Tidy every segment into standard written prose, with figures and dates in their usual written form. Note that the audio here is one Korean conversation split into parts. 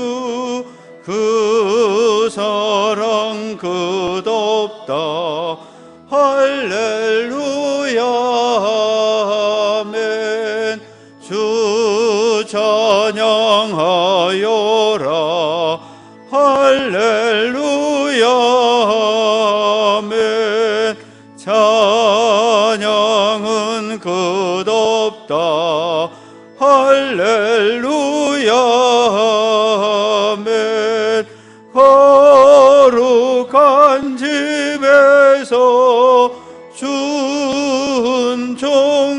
주 그 사랑 끝없다. 할렐루야 아멘. 주 찬양하여라. 할렐루야 아멘. 찬양은 끝없다. 할렐루야 아멘. 거룩한 집에서 준종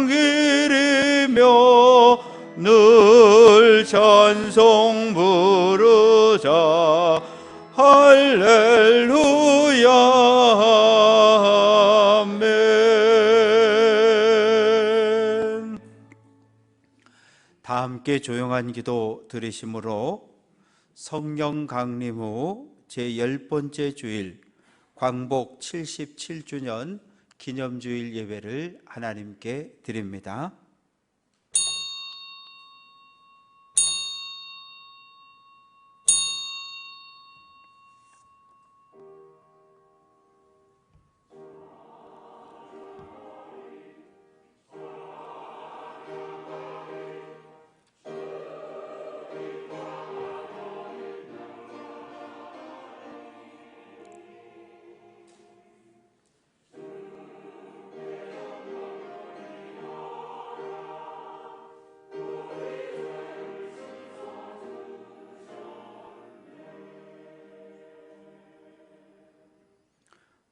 기리며 늘 찬송 부르자. 할렐루야 아멘. 다 함께 조용한 기도 드리심으로 성령 강림 후 제10번째 주일 광복 77주년 기념주일 예배를 하나님께 드립니다.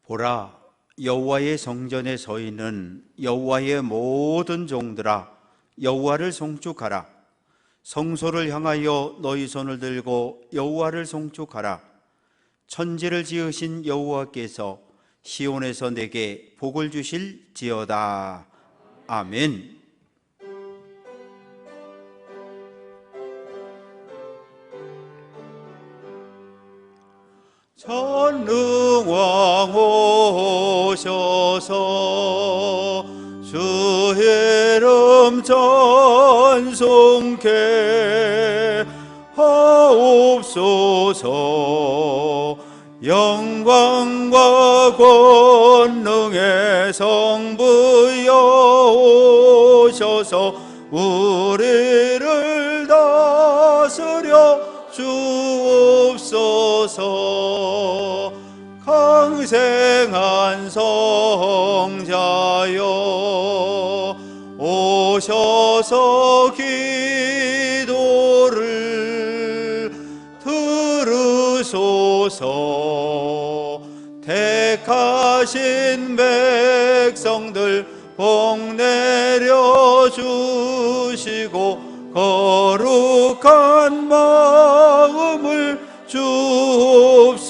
보라, 여호와의 성전에 서 있는 여호와의 모든 종들아, 여호와를 송축하라. 성소를 향하여 너희 손을 들고 여호와를 송축하라. 천지를 지으신 여호와께서 시온에서 내게 복을 주실지어다. 아멘. 전능왕 오셔서 주의 이름 찬송케 하옵소서. 영광과 권능의 성부여 오셔서 우리를 다스려 주옵소서. 강생한 성자여 오셔서 기도를 들으소서. 택하신 백성들 복 내려 주시고 거룩한 마음을 주옵소서.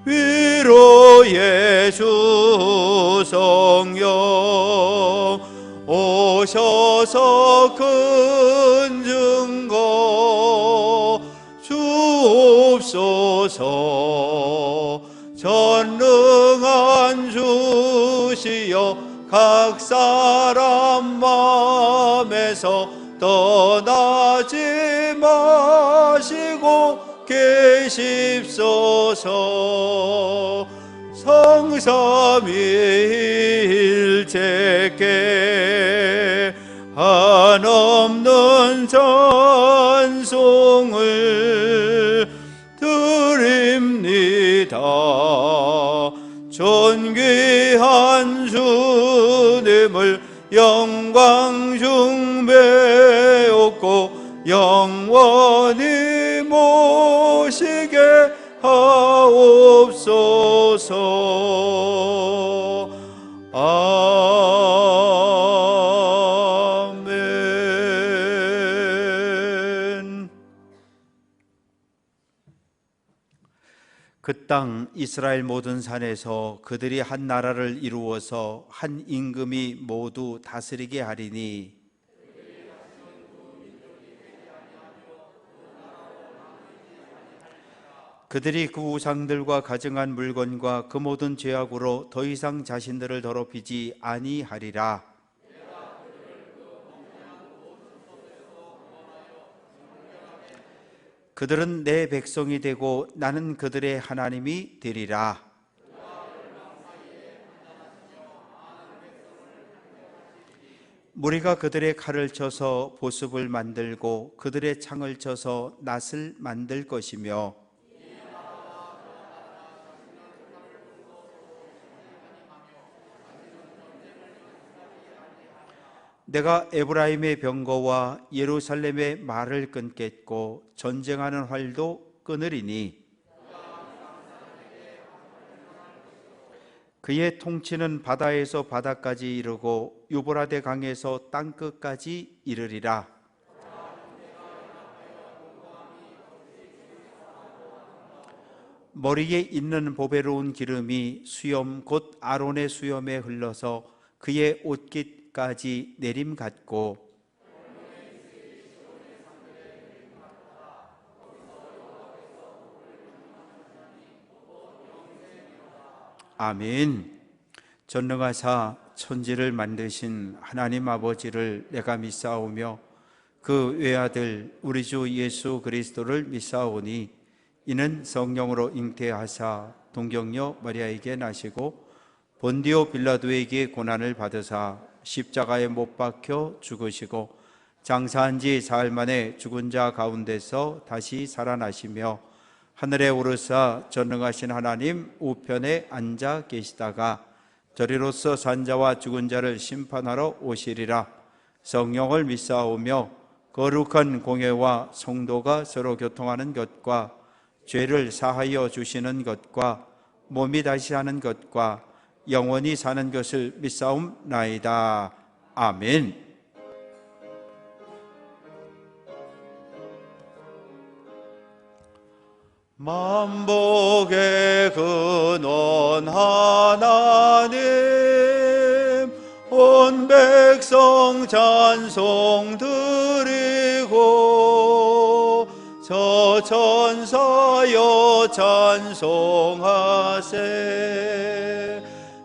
위로의 주 성령 오셔서 큰 증거 주옵소서. 전능한 주시여 각 사람 마음에서 떠나지 마시고 계십소서. 성삼위일체께 한없는 찬송을 드립니다. 존귀한 주님을 영광 중배옵고 영원히 모시게 하옵소서. 아멘. 그 땅 이스라엘 모든 산에서 그들이 한 나라를 이루어서 한 임금이 모두 다스리게 하리니 그들이 그 우상들과 가증한 물건과 그 모든 죄악으로 더 이상 자신들을 더럽히지 아니하리라. 그들은 내 백성이 되고 나는 그들의 하나님이 되리라. 무리가 그들의 칼을 쳐서 보습을 만들고 그들의 창을 쳐서 낫을 만들 것이며 내가 에브라임의 병거와 예루살렘의 말을 끊겠고 전쟁하는 활도 끊으리니 그의 통치는 바다에서 바다까지 이르고 유브라데 강에서 땅끝까지 이르리라. 머리에 있는 보배로운 기름이 수염 곧 아론의 수염에 흘러서 그의 옷깃까지 내림 같고 아멘. 전능하사 천지를 만드신 하나님 아버지를 내가 믿사오며 그 외아들 우리 주 예수 그리스도를 믿사오니 이는 성령으로 잉태하사 동정녀 마리아에게 나시고 본디오 빌라도에게 고난을 받으사 십자가에 못 박혀 죽으시고 장사한 지 사흘 만에 죽은 자 가운데서 다시 살아나시며 하늘에 오르사 전능하신 하나님 우편에 앉아 계시다가 저리로서 산자와 죽은 자를 심판하러 오시리라. 성령을 믿사오며 거룩한 공회와 성도가 서로 교통하는 것과 죄를 사하여 주시는 것과 몸이 다시 사는 것과 영원히 사는 것을 믿사옵나이다. 아멘. 만복의 근원 하나님 온 백성 찬송 드리고 저 천사여 찬송하세.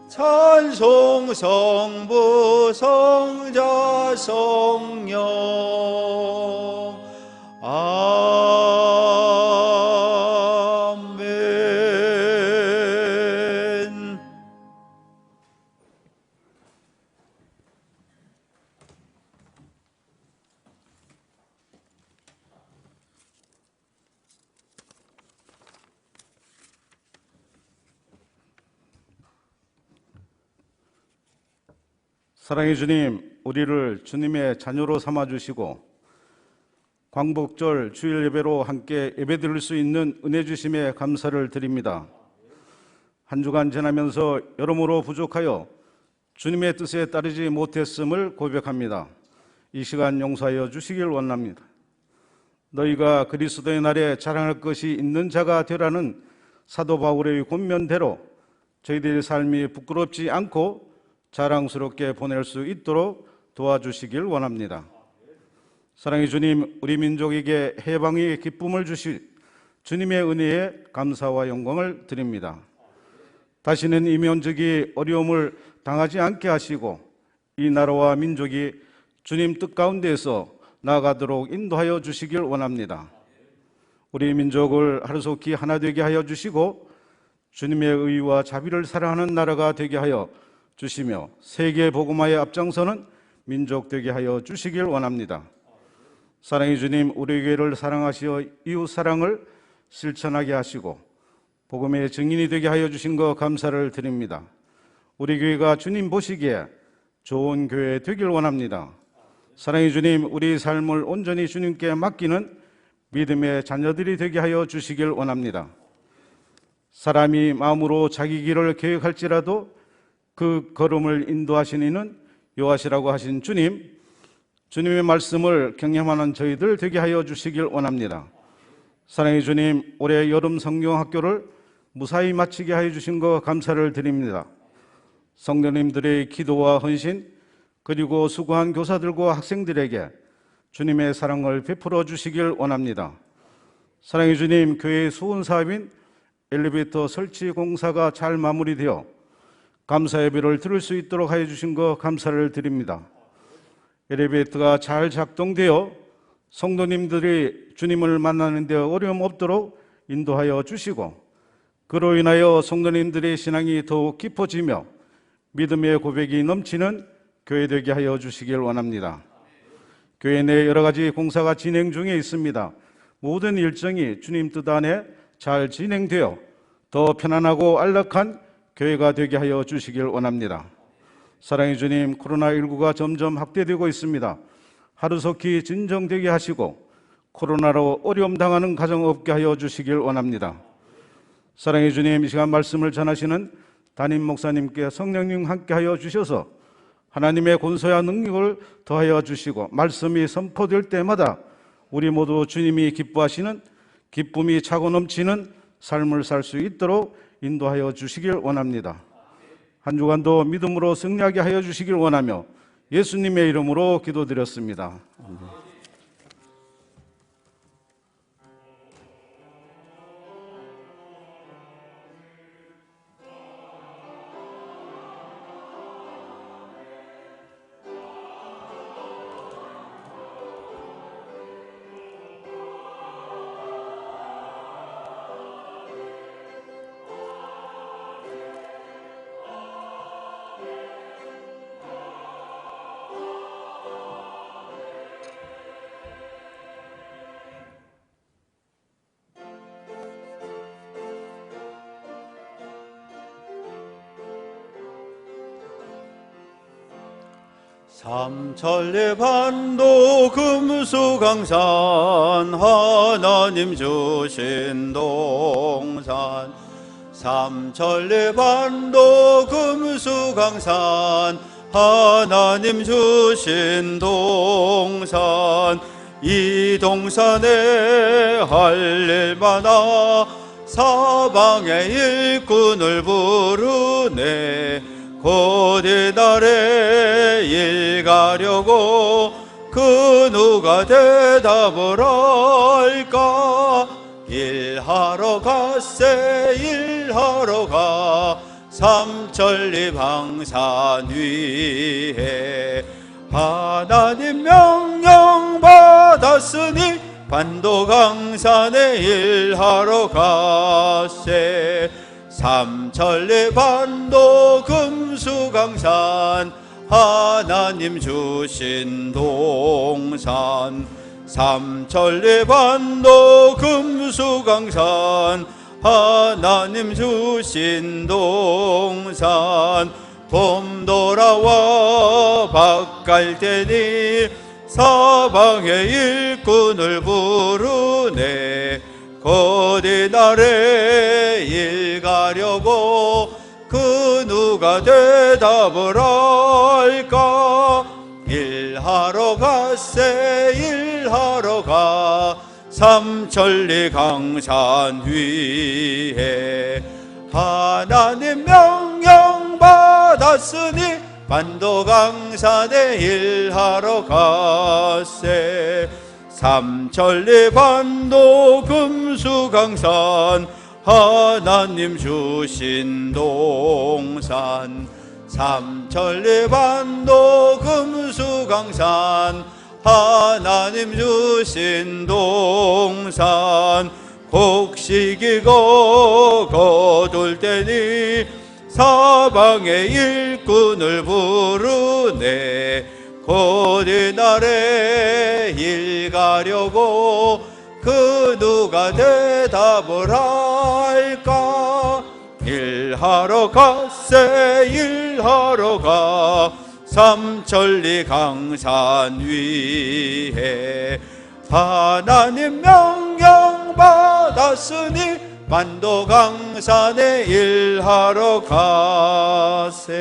찬송 성부 성자 성령 아멘. 사랑의 주님, 우리를 주님의 자녀로 삼아주시고 광복절 주일 예배로 함께 예배드릴 수 있는 은혜 주심에 감사를 드립니다. 한 주간 지나면서 여러모로 부족하여 주님의 뜻에 따르지 못했음을 고백합니다. 이 시간 용서하여 주시길 원합니다. 너희가 그리스도의 날에 자랑할 것이 있는 자가 되라는 사도 바울의 권면대로 저희들의 삶이 부끄럽지 않고 자랑스럽게 보낼 수 있도록 도와주시길 원합니다. 사랑의 주님, 우리 민족에게 해방의 기쁨을 주신 주님의 은혜에 감사와 영광을 드립니다. 다시는 이 민족이 어려움을 당하지 않게 하시고 이 나라와 민족이 주님 뜻 가운데에서 나아가도록 인도하여 주시길 원합니다. 우리 민족을 하루속히 하나 되게 하여 주시고 주님의 의와 자비를 사랑하는 나라가 되게 하여 주시며 세계 복음화에 앞장서는 민족 되게 하여 주시길 원합니다. 사랑의 주님, 우리 교회를 사랑하시어 이웃 사랑을 실천하게 하시고 복음의 증인이 되게 하여 주신 것 감사를 드립니다. 우리 교회가 주님 보시기에 좋은 교회 되길 원합니다. 사랑의 주님, 우리 삶을 온전히 주님께 맡기는 믿음의 자녀들이 되게 하여 주시길 원합니다. 사람이 마음으로 자기 길을 계획할지라도 그 걸음을 인도하신 이는 여호와시라고 하신 주님, 주님의 말씀을 경험하는 저희들 되게 하여 주시길 원합니다. 사랑의 주님, 올해 여름 성경학교를 무사히 마치게 하여 주신 것 감사를 드립니다. 성도님들의 기도와 헌신 그리고 수고한 교사들과 학생들에게 주님의 사랑을 베풀어 주시길 원합니다. 사랑의 주님, 교회의 수원 사업인 엘리베이터 설치 공사가 잘 마무리되어 감사 예배를 드릴 수 있도록 하여 주신 것 감사를 드립니다. 엘리베이터가 잘 작동되어 성도님들이 주님을 만나는 데 어려움 없도록 인도하여 주시고, 그로 인하여 성도님들의 신앙이 더욱 깊어지며 믿음의 고백이 넘치는 교회 되게 하여 주시길 원합니다. 교회 내 여러 가지 공사가 진행 중에 있습니다. 모든 일정이 주님 뜻 안에 잘 진행되어 더 편안하고 안락한 교회가 되게 하여 주시길 원합니다. 사랑의 주님, 코로나19가 점점 확대되고 있습니다. 하루속히 진정되게 하시고 코로나로 어려움 당하는 가정 없게 하여 주시길 원합니다. 사랑의 주님, 이 시간 말씀을 전하시는 담임 목사님께 성령님 함께 하여 주셔서 하나님의 권소와 능력을 더하여 주시고 말씀이 선포될 때마다 우리 모두 주님이 기뻐하시는 기쁨이 차고 넘치는 삶을 살 수 있도록 인도하여 주시길 원합니다. 한 주간도 믿음으로 승리하게 하여 주시길 원하며 예수님의 이름으로 기도드렸습니다. 삼천리 반도 금수강산 하나님 주신 동산, 삼천리 반도 금수강산 하나님 주신 동산, 이 동산에 할일 많아 사방의 일꾼을 부르네. 곧 이날에 일 가려고 그 누가 대답을 할까? 일하러 갔세 일하러 가 삼천리 방산 위에 하나님 명령 받았으니 반도강산에 일하러 갔세. 삼천리 반도 금수강산 하나님 주신 동산, 삼천리 반도 금수강산 하나님 주신 동산, 봄 돌아와 밭갈 때니 사방의 일꾼을 부르네. 곧 이날에 일 가려고 그 누가 대답을 할까? 일하러 갔세 일하러 가 삼천리 강산 위에 하나님 명령 받았으니 반도강산에 일하러 갔세. 삼천리 반도 금수강산 하나님 주신 동산, 삼천리 반도 금수강산 하나님 주신 동산, 곡식이고 거둘 때니 사방의 일꾼을 부르네. 곧 이날에 일 가려고 그 누가 대답을 할까? 일하러 갔세 일하러 가 삼천리 강산 위에 하나님 명령 받았으니 반도강산에 일하러 가세.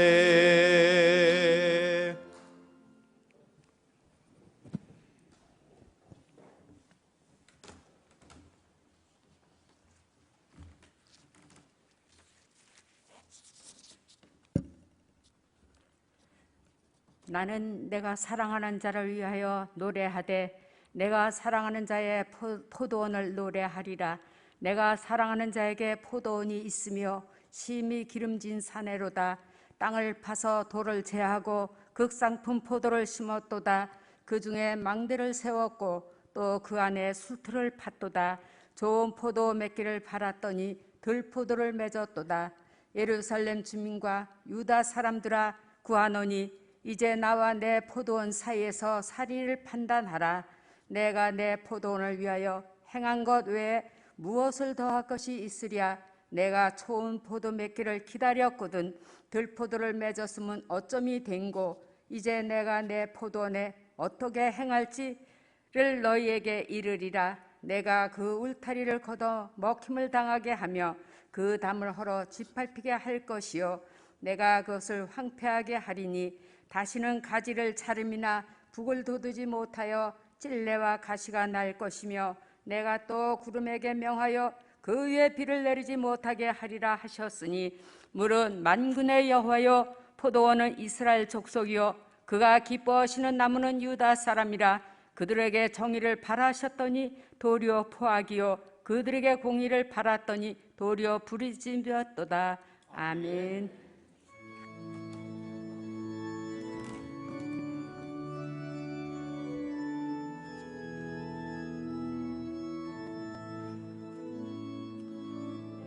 나는 내가 사랑하는 자를 위하여 노래하되 내가 사랑하는 자의 포도원을 노래하리라. 내가 사랑하는 자에게 포도원이 있으며 심히 기름진 사내로다. 땅을 파서 돌을 제하고 극상품 포도를 심었도다. 그 중에 망대를 세웠고 또 그 안에 수틀을 팠도다. 좋은 포도 맺기를 바랐더니 들포도를 맺었도다. 예루살렘 주민과 유다 사람들아 구하노니 이제 나와 내 포도원 사이에서 사리를 판단하라. 내가 내 포도원을 위하여 행한 것 외에 무엇을 더할 것이 있으랴. 내가 좋은 포도 맺기를 기다렸거든. 들포도를 맺었으면 어쩜이 된고 이제 내가 내 포도원에 어떻게 행할지를 너희에게 이르리라. 내가 그 울타리를 걷어 먹힘을 당하게 하며 그 담을 헐어 짓밟히게 할 것이요 내가 그것을 황폐하게 하리니 다시는 가지를 자름이나 북을 돋우지 못하여 찔레와 가시가 날 것이며 내가 또 구름에게 명하여 그 위에 비를 내리지 못하게 하리라 하셨으니 물은 만군의 여호와여 포도원은 이스라엘 족속이요 그가 기뻐하시는 나무는 유다 사람이라. 그들에게 정의를 바라셨더니 도리어 포악이요 그들에게 공의를 바랐더니 도리어 부르짖었도다. 아멘.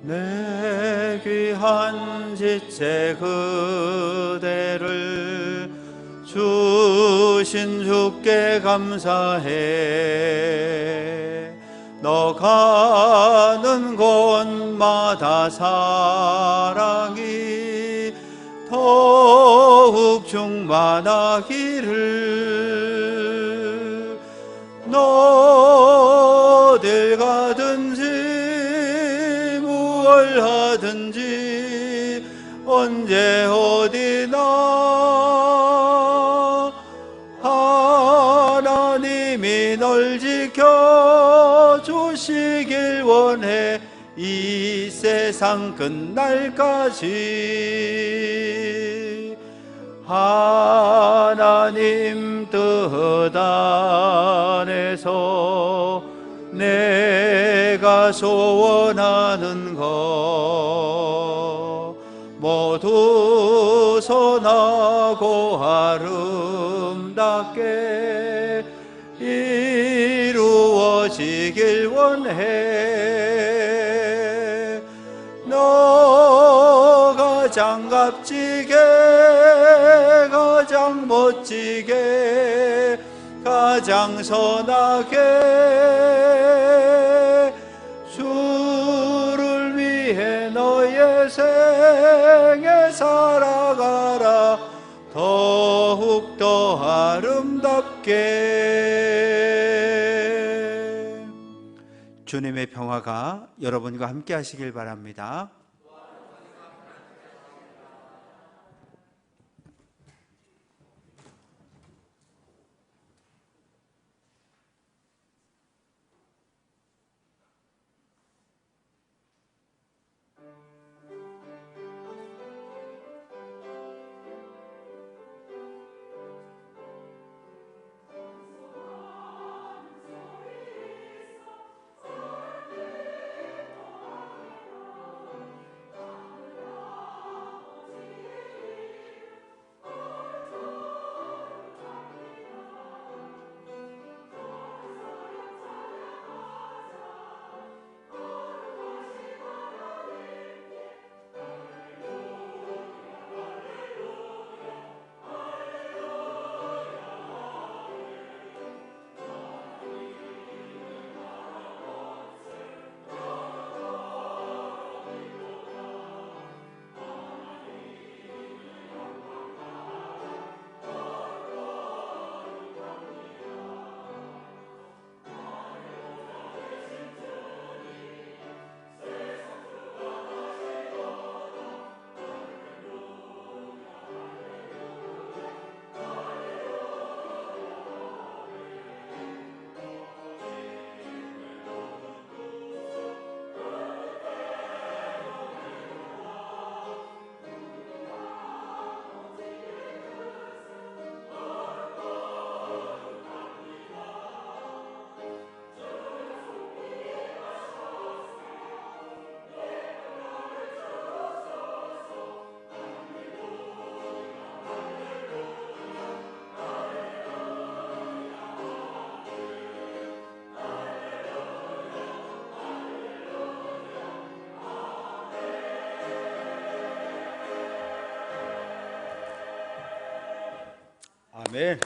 내 귀한 지체 그대를 주신 주께 감사해. 너 가는 곳마다 사랑이 더욱 충만하기를. 너들 가든지 무얼 하든지 언제 어디나 하나님이 널 지켜주시길 원해. 이 세상 끝날까지 하나님 뜻 안에서 내가 소원하는 것 모두 선하고 아름답게 이루어지길 원해. 너가 장갑지게 가장 멋지게 가장 선하게 주를 위해 너의 생에 살아가라. 더욱더 아름답게. 주님의 평화가 여러분과 함께 하시길 바랍니다. 아멘.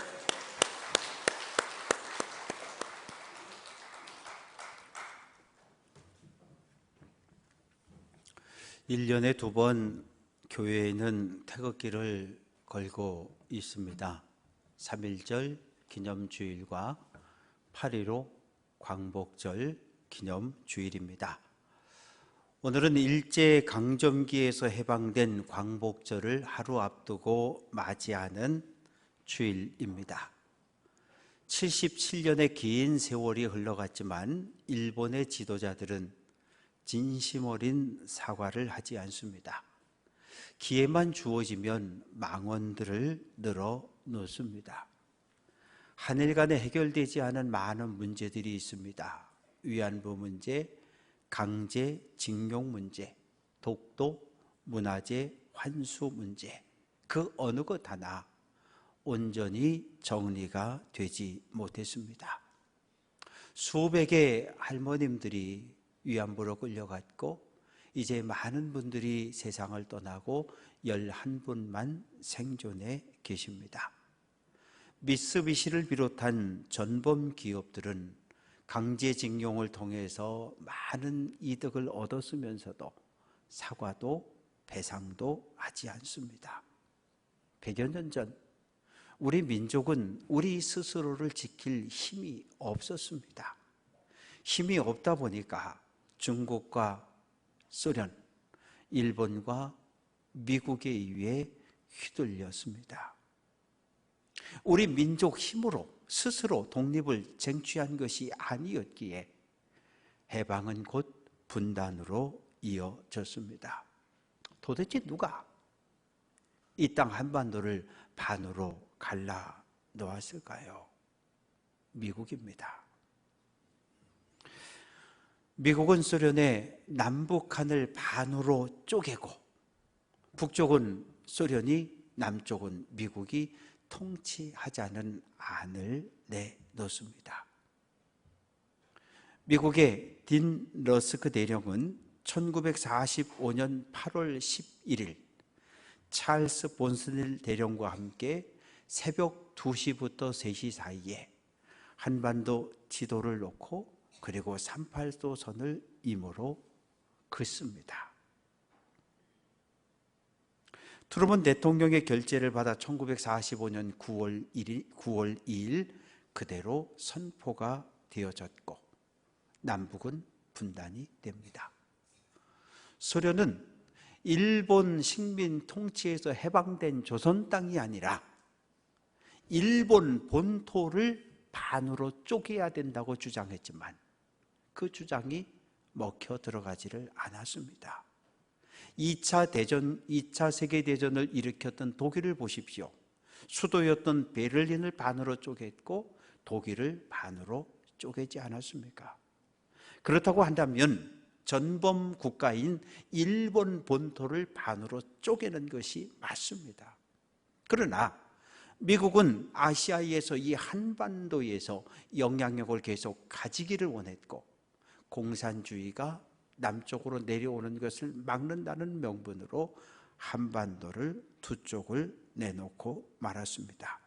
1년에 2번 교회에는 태극기를 걸고 있습니다. 3.1절 기념주일과 8.15 광복절 기념주일입니다. 오늘은 일제강점기에서 해방된 광복절을 하루 앞두고 맞이하는 주일입니다. 77년의 긴 세월이 흘러갔지만 일본의 지도자들은 진심 어린 사과를 하지 않습니다. 기회만 주어지면 망언들을 늘어놓습니다. 한일 간에 해결되지 않은 많은 문제들이 있습니다. 위안부 문제, 강제 징용 문제, 독도, 문화재 환수 문제, 그 어느 것 하나 온전히 정리가 되지 못했습니다. 수백의 할머님들이 위안부로 끌려갔고 이제 많은 분들이 세상을 떠나고 11분만 생존해 계십니다. 미쓰비시를 비롯한 전범 기업들은 강제징용을 통해서 많은 이득을 얻었으면서도 사과도 배상도 하지 않습니다. 100여 년 전 우리 민족은 우리 스스로를 지킬 힘이 없었습니다. 힘이 없다 보니까 중국과 소련, 일본과 미국에 의해 휘둘렸습니다. 우리 민족 힘으로 스스로 독립을 쟁취한 것이 아니었기에 해방은 곧 분단으로 이어졌습니다. 도대체 누가 이 땅 한반도를 반으로 갈라 놓았을까요? 미국입니다. 미국은 소련의 남북한을 반으로 쪼개고 북쪽은 소련이, 남쪽은 미국이 통치하자는 안을 내놓습니다. 미국의 딘 러스크 대령은 1945년 8월 11일 찰스 본스닐 대령과 함께 새벽 2시부터 3시 사이에 한반도 지도를 놓고 그리고 38도 선을 임으로 긋습니다. 트루먼 대통령의 결재를 받아 1945년 9월 2일 그대로 선포가 되어졌고 남북은 분단이 됩니다. 소련은 일본 식민 통치에서 해방된 조선 땅이 아니라 일본 본토를 반으로 쪼개야 된다고 주장했지만 그 주장이 먹혀 들어가지를 않았습니다. 2차 세계대전을 일으켰던 독일을 보십시오. 수도였던 베를린을 반으로 쪼갰고 독일을 반으로 쪼개지 않았습니까? 그렇다고 한다면 전범 국가인 일본 본토를 반으로 쪼개는 것이 맞습니다. 그러나 미국은 아시아에서 이 한반도에서 영향력을 계속 가지기를 원했고 공산주의가 남쪽으로 내려오는 것을 막는다는 명분으로 한반도를 두 쪽을 내놓고 말았습니다.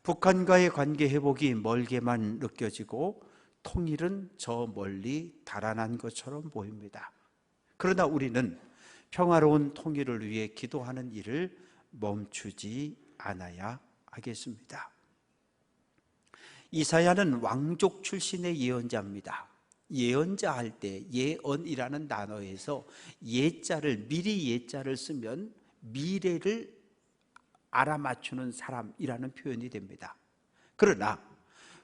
북한과의 관계 회복이 멀게만 느껴지고 통일은 저 멀리 달아난 것처럼 보입니다. 그러나 우리는 평화로운 통일을 위해 기도하는 일을 멈추지 않아야 하겠습니다. 이사야는 왕족 출신의 예언자입니다. 예언자 할 때 예언이라는 단어에서 예자를 미리 예자를 쓰면 미래를 알아맞추는 사람이라는 표현이 됩니다. 그러나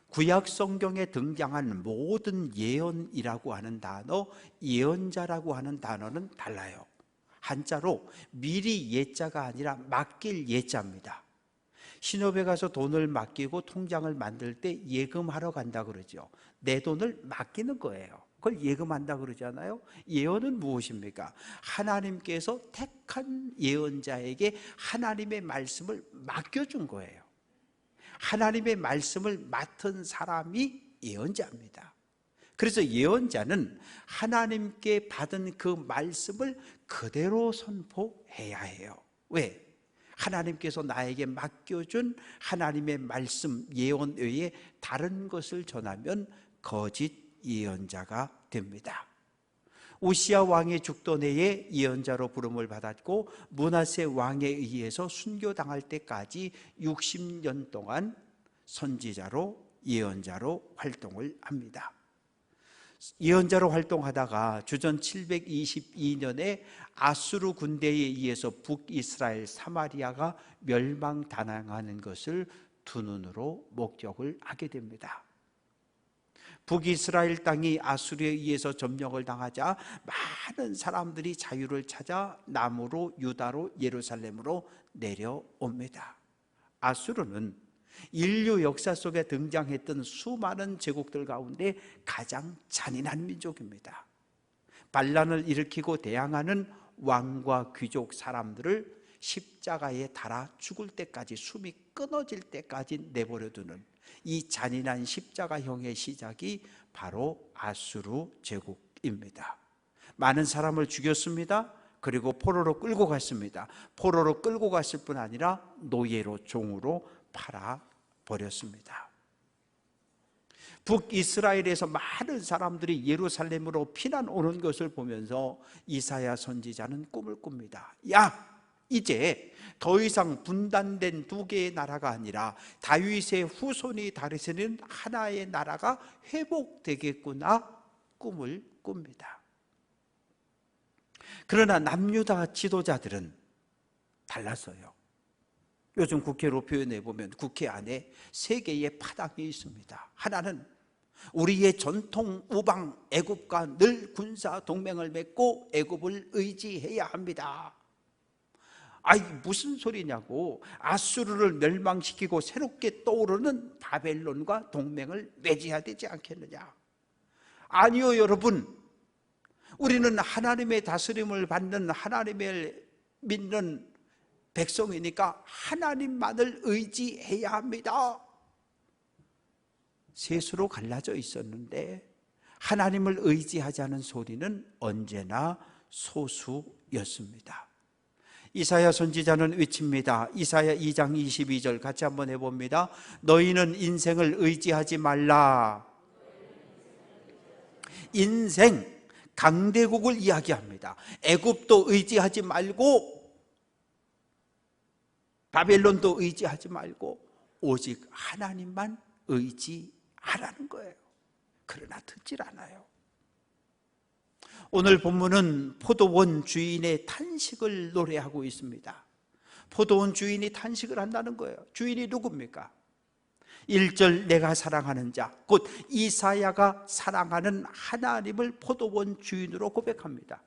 구약 성경에 등장한 모든 예언이라고 하는 단어, 예언자라고 하는 단어는 달라요. 한자로 미리 예자가 아니라 맡길 예자입니다. 신업에 가서 돈을 맡기고 통장을 만들 때 예금하러 간다 그러죠. 내 돈을 맡기는 거예요. 그걸 예금한다 그러잖아요. 예언은 무엇입니까? 하나님께서 택한 예언자에게 하나님의 말씀을 맡겨준 거예요. 하나님의 말씀을 맡은 사람이 예언자입니다. 그래서 예언자는 하나님께 받은 그 말씀을 그대로 선포해야 해요. 왜? 하나님께서 나에게 맡겨준 하나님의 말씀 예언 외에 다른 것을 전하면 거짓 예언자가 됩니다. 우시야 왕이 죽던 해에 예언자로 부름을 받았고 므낫세 왕에 의해서 순교당할 때까지 60년 동안 선지자로 예언자로 활동을 합니다. 예언자로 활동하다가 주전 722년에 아수르 군대에 의해서 북이스라엘 사마리아가 멸망당하는 것을 두 눈으로 목격을 하게 됩니다. 북이스라엘 땅이 아수르에 의해서 점령을 당하자 많은 사람들이 자유를 찾아 남으로 유다로 예루살렘으로 내려옵니다. 아수르는 인류 역사 속에 등장했던 수많은 제국들 가운데 가장 잔인한 민족입니다. 반란을 일으키고 대항하는 왕과 귀족 사람들을 십자가에 달아 죽을 때까지, 숨이 끊어질 때까지 내버려두는 이 잔인한 십자가형의 시작이 바로 아수르 제국입니다. 많은 사람을 죽였습니다. 그리고 포로로 끌고 갔습니다. 포로로 끌고 갔을 뿐 아니라 노예로, 종으로 팔아버렸습니다. 북이스라엘에서 많은 사람들이 예루살렘으로 피난 오는 것을 보면서 이사야 선지자는 꿈을 꿉니다. 야, 이제 더 이상 분단된 두 개의 나라가 아니라 다윗의 후손이 다스리는 하나의 나라가 회복되겠구나 꿈을 꿉니다. 그러나 남유다 지도자들은 달랐어요. 요즘 국회로 표현해 보면 국회 안에 세 개의 파당이 있습니다. 하나는 우리의 전통 우방 애굽과 늘 군사 동맹을 맺고 애굽을 의지해야 합니다. 아이, 무슨 소리냐고. 아수르를 멸망시키고 새롭게 떠오르는 바벨론과 동맹을 맺어야 되지 않겠느냐. 아니요, 여러분. 우리는 하나님의 다스림을 받는, 하나님을 믿는 백성이니까 하나님만을 의지해야 합니다. 셋으로 갈라져 있었는데 하나님을 의지하지 않은 소리는 언제나 소수였습니다. 이사야 선지자는 외칩니다. 이사야 2장 22절 같이 한번 해봅니다. 너희는 인생을 의지하지 말라. 인생, 강대국을 이야기합니다. 애굽도 의지하지 말고 바벨론도 의지하지 말고 오직 하나님만 의지하라는 거예요. 그러나 듣질 않아요. 오늘 본문은 포도원 주인의 탄식을 노래하고 있습니다. 포도원 주인이 탄식을 한다는 거예요. 주인이 누굽니까? 1절 내가 사랑하는 자, 곧 이사야가 사랑하는 하나님을 포도원 주인으로 고백합니다.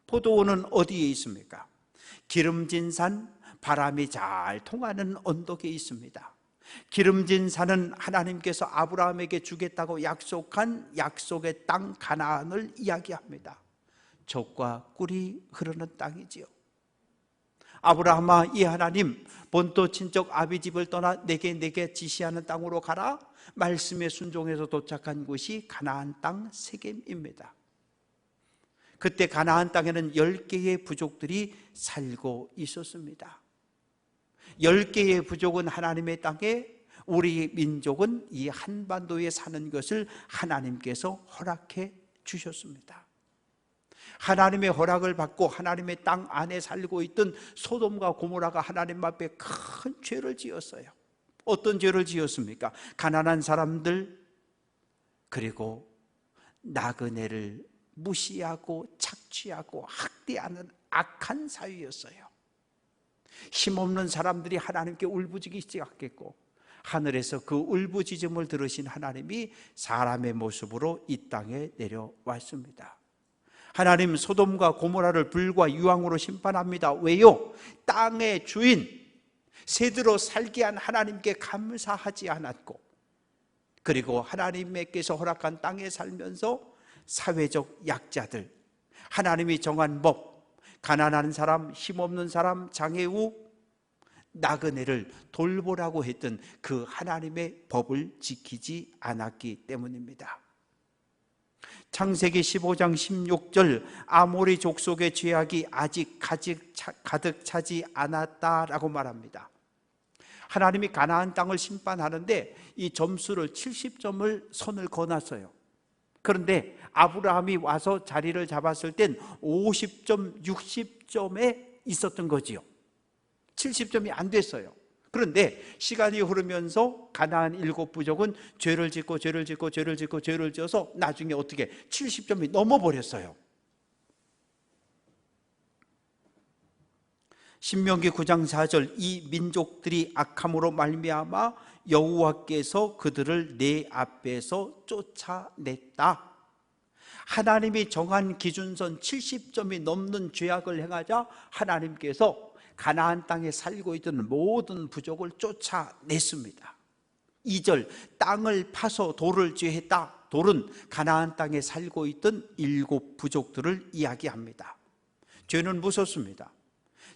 포도원은 어디에 있습니까? 기름진 산, 바람이 잘 통하는 언덕에 있습니다. 기름진 산은 하나님께서 아브라함에게 주겠다고 약속한 약속의 땅 가나안을 이야기합니다. 젖과 꿀이 흐르는 땅이지요. 아브라함아, 이 하나님 본토 친척 아비 집을 떠나 내게 지시하는 땅으로 가라. 말씀에 순종해서 도착한 곳이 가나안 땅 세겜입니다. 그때 가나안 땅에는 10개의 부족들이 살고 있었습니다. 10개의 부족은 하나님의 땅에, 우리 민족은 이 한반도에 사는 것을 하나님께서 허락해 주셨습니다. 하나님의 허락을 받고 하나님의 땅 안에 살고 있던 소돔과 고모라가 하나님 앞에 큰 죄를 지었어요. 어떤 죄를 지었습니까? 가난한 사람들, 그리고 나그네를 무시하고 착취하고 학대하는 악한 사위였어요. 힘없는 사람들이 하나님께 울부짖기 시작했고, 하늘에서 그 울부짖음을 들으신 하나님이 사람의 모습으로 이 땅에 내려왔습니다. 하나님 소돔과 고모라를 불과 유황으로 심판합니다. 왜요? 땅의 주인, 새들어 살게 한 하나님께 감사하지 않았고, 그리고 하나님께서 허락한 땅에 살면서 사회적 약자들, 하나님이 정한 법, 가난한 사람, 힘없는 사람, 장애우, 나그네를 돌보라고 했던 그 하나님의 법을 지키지 않았기 때문입니다. 창세기 15장 16절 아모리 족속의 죄악이 아직 가득 차지 않았다라고 말합니다. 하나님이 가나안 땅을 심판하는데 이 점수를 70점을 선을 거놨어요. 그런데 아브라함이 와서 자리를 잡았을 땐 50점, 60점에 있었던 거지요. 70점이 안 됐어요. 그런데 시간이 흐르면서 가나안 7부족은 죄를 짓고 죄를 짓고 죄를 짓고 죄를 지어서 나중에 어떻게 70점이 넘어버렸어요. 신명기 9장 4절 이 민족들이 악함으로 말미암아 여호와께서 그들을 내 앞에서 쫓아냈다. 하나님이 정한 기준선 70점이 넘는 죄악을 행하자 하나님께서 가나안 땅에 살고 있던 모든 부족을 쫓아냈습니다. 2절 땅을 파서 돌을 죄했다. 돌은 가나안 땅에 살고 있던 7부족들을 이야기합니다. 죄는 무섭습니다.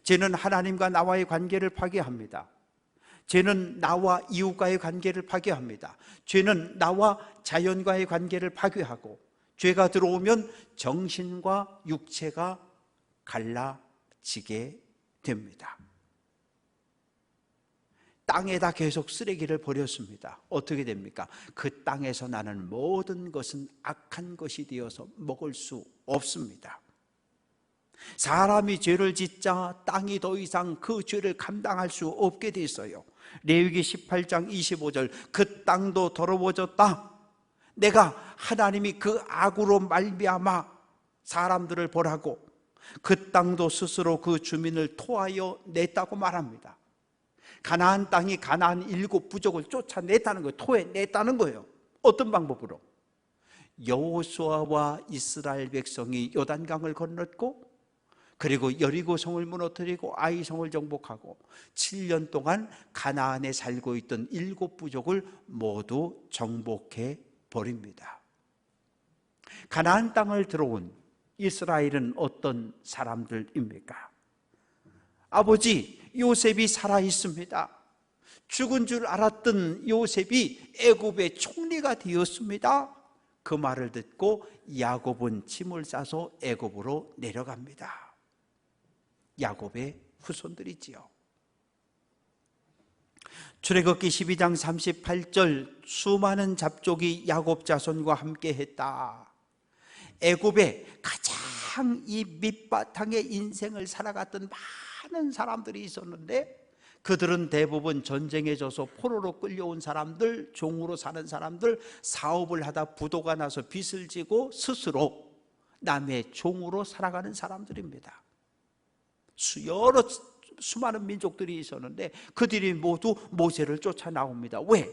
죄는 하나님과 나와의 관계를 파괴합니다. 죄는 나와 이웃과의 관계를 파괴합니다. 죄는 나와 자연과의 관계를 파괴하고, 죄가 들어오면 정신과 육체가 갈라지게 됩니다. 땅에다 계속 쓰레기를 버렸습니다. 어떻게 됩니까? 그 땅에서 나는 모든 것은 악한 것이 되어서 먹을 수 없습니다. 사람이 죄를 짓자 땅이 더 이상 그 죄를 감당할 수 없게 됐어요. 레위기 18장 25절 그 땅도 더러워졌다. 내가 하나님이 그 악으로 말미암아 사람들을 벌하고 그 땅도 스스로 그 주민을 토하여 냈다고 말합니다. 가나안 땅이 가나안 7부족을 쫓아냈다는 거예요. 토해냈다는 거예요. 어떤 방법으로? 여호수아와 이스라엘 백성이 요단강을 건넜고, 그리고 여리고성을 무너뜨리고 아이성을 정복하고 7년 동안 가나안에 살고 있던 7부족을 모두 정복해 버립니다. 가나안 땅을 들어온 이스라엘은 어떤 사람들입니까? 아버지 요셉이 살아 있습니다. 죽은 줄 알았던 요셉이 애굽의 총리가 되었습니다. 그 말을 듣고 야곱은 짐을 싸서 애굽으로 내려갑니다. 야곱의 후손들이지요. 출애굽기 12장 38절 수많은 잡족이 야곱 자손과 함께 했다. 애굽에 가장 이 밑바탕에 인생을 살아갔던 많은 사람들이 있었는데, 그들은 대부분 전쟁에 져서 포로로 끌려온 사람들, 종으로 사는 사람들, 사업을 하다 부도가 나서 빚을 지고 스스로 남의 종으로 살아가는 사람들입니다. 여러 수많은 민족들이 있었는데 그들이 모두 모세를 쫓아 나옵니다. 왜?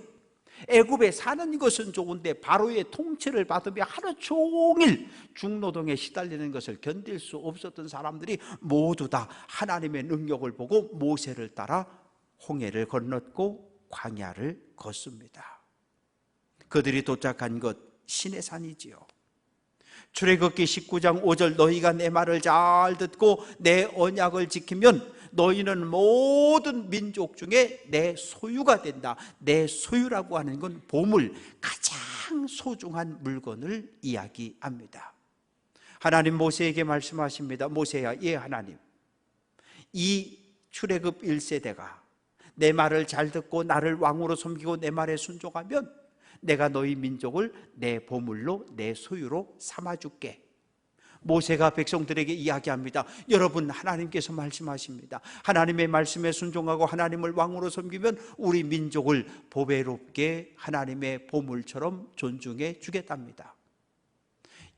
애굽에 사는 것은 좋은데 바로의 통치를 받으며 하루 종일 중노동에 시달리는 것을 견딜 수 없었던 사람들이 모두 다 하나님의 능력을 보고 모세를 따라 홍해를 건넜고 광야를 걷습니다. 그들이 도착한 곳 시내산이지요. 출애굽기 19장 5절 너희가 내 말을 잘 듣고 내 언약을 지키면 너희는 모든 민족 중에 내 소유가 된다. 내 소유라고 하는 건 보물, 가장 소중한 물건을 이야기합니다. 하나님 모세에게 말씀하십니다. 모세야, 예 하나님, 이 출애굽 1세대가 내 말을 잘 듣고 나를 왕으로 섬기고 내 말에 순종하면 내가 너희 민족을 내 보물로 내 소유로 삼아줄게. 모세가 백성들에게 이야기합니다. 여러분, 하나님께서 말씀하십니다. 하나님의 말씀에 순종하고 하나님을 왕으로 섬기면 우리 민족을 보배롭게 하나님의 보물처럼 존중해 주겠답니다.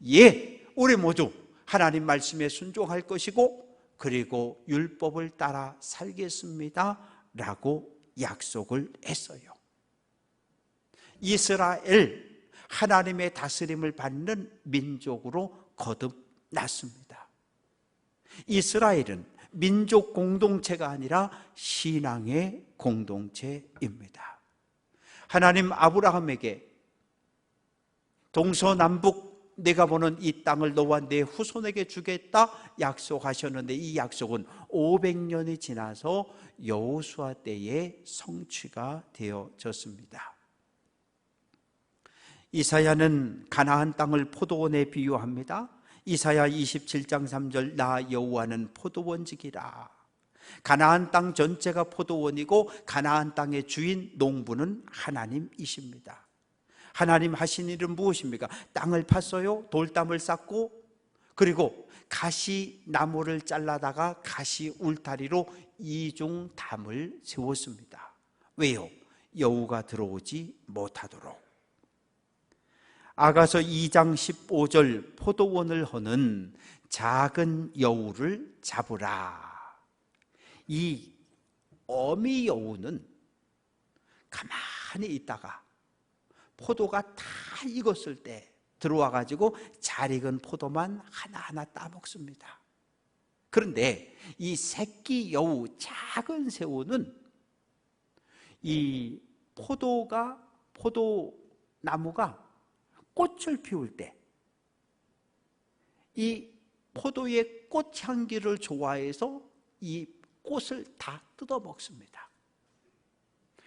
예, 우리 모두 하나님 말씀에 순종할 것이고 그리고 율법을 따라 살겠습니다 라고 약속을 했어요. 이스라엘, 하나님의 다스림을 받는 민족으로 거듭났습니다. 이스라엘은 민족 공동체가 아니라 신앙의 공동체입니다. 하나님 아브라함에게 동서남북 내가 보는 이 땅을 너와 내 후손에게 주겠다 약속하셨는데, 이 약속은 500년이 지나서 여호수아 때에 성취가 되어졌습니다. 이사야는 가나안 땅을 포도원에 비유합니다. 이사야 27장 3절, 나 여호와는 포도원지기라. 가나안 땅 전체가 포도원이고 가나안 땅의 주인 농부는 하나님이십니다. 하나님 하신 일은 무엇입니까? 땅을 팠어요. 돌담을 쌓고, 그리고 가시 나무를 잘라다가 가시 울타리로 이중담을 세웠습니다. 왜요? 여우가 들어오지 못하도록. 아가서 2장 15절, 포도원을 허는 작은 여우를 잡으라. 이 어미 여우는 가만히 있다가 포도가 다 익었을 때 들어와 가지고 잘 익은 포도만 하나하나 따먹습니다. 그런데 이 새끼 여우, 작은 새우는 이 포도나무가 꽃을 피울 때 이 포도의 꽃향기를 좋아해서 이 꽃을 다 뜯어먹습니다.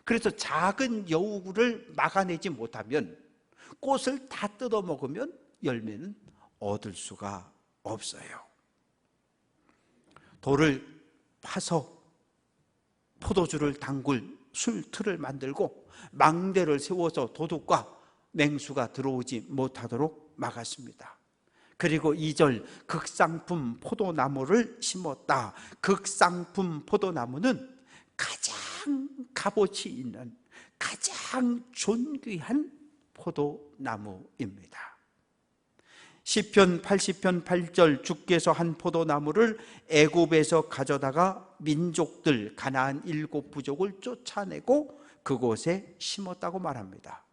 그래서 작은 여우를 막아내지 못하면, 꽃을 다 뜯어먹으면 열매는 얻을 수가 없어요. 돌을 파서 포도주를 담글 술틀을 만들고 망대를 세워서 도둑과 맹수가 들어오지 못하도록 막았습니다. 그리고 2절, 극상품 포도나무를 심었다. 극상품 포도나무는 가장 값어치 있는, 가장 존귀한 포도나무입니다. 시편 80편 8절, 주께서 한 포도나무를 애굽에서 가져다가 민족들 가나안 7부족을 쫓아내고 그곳에 심었다고 말합니다.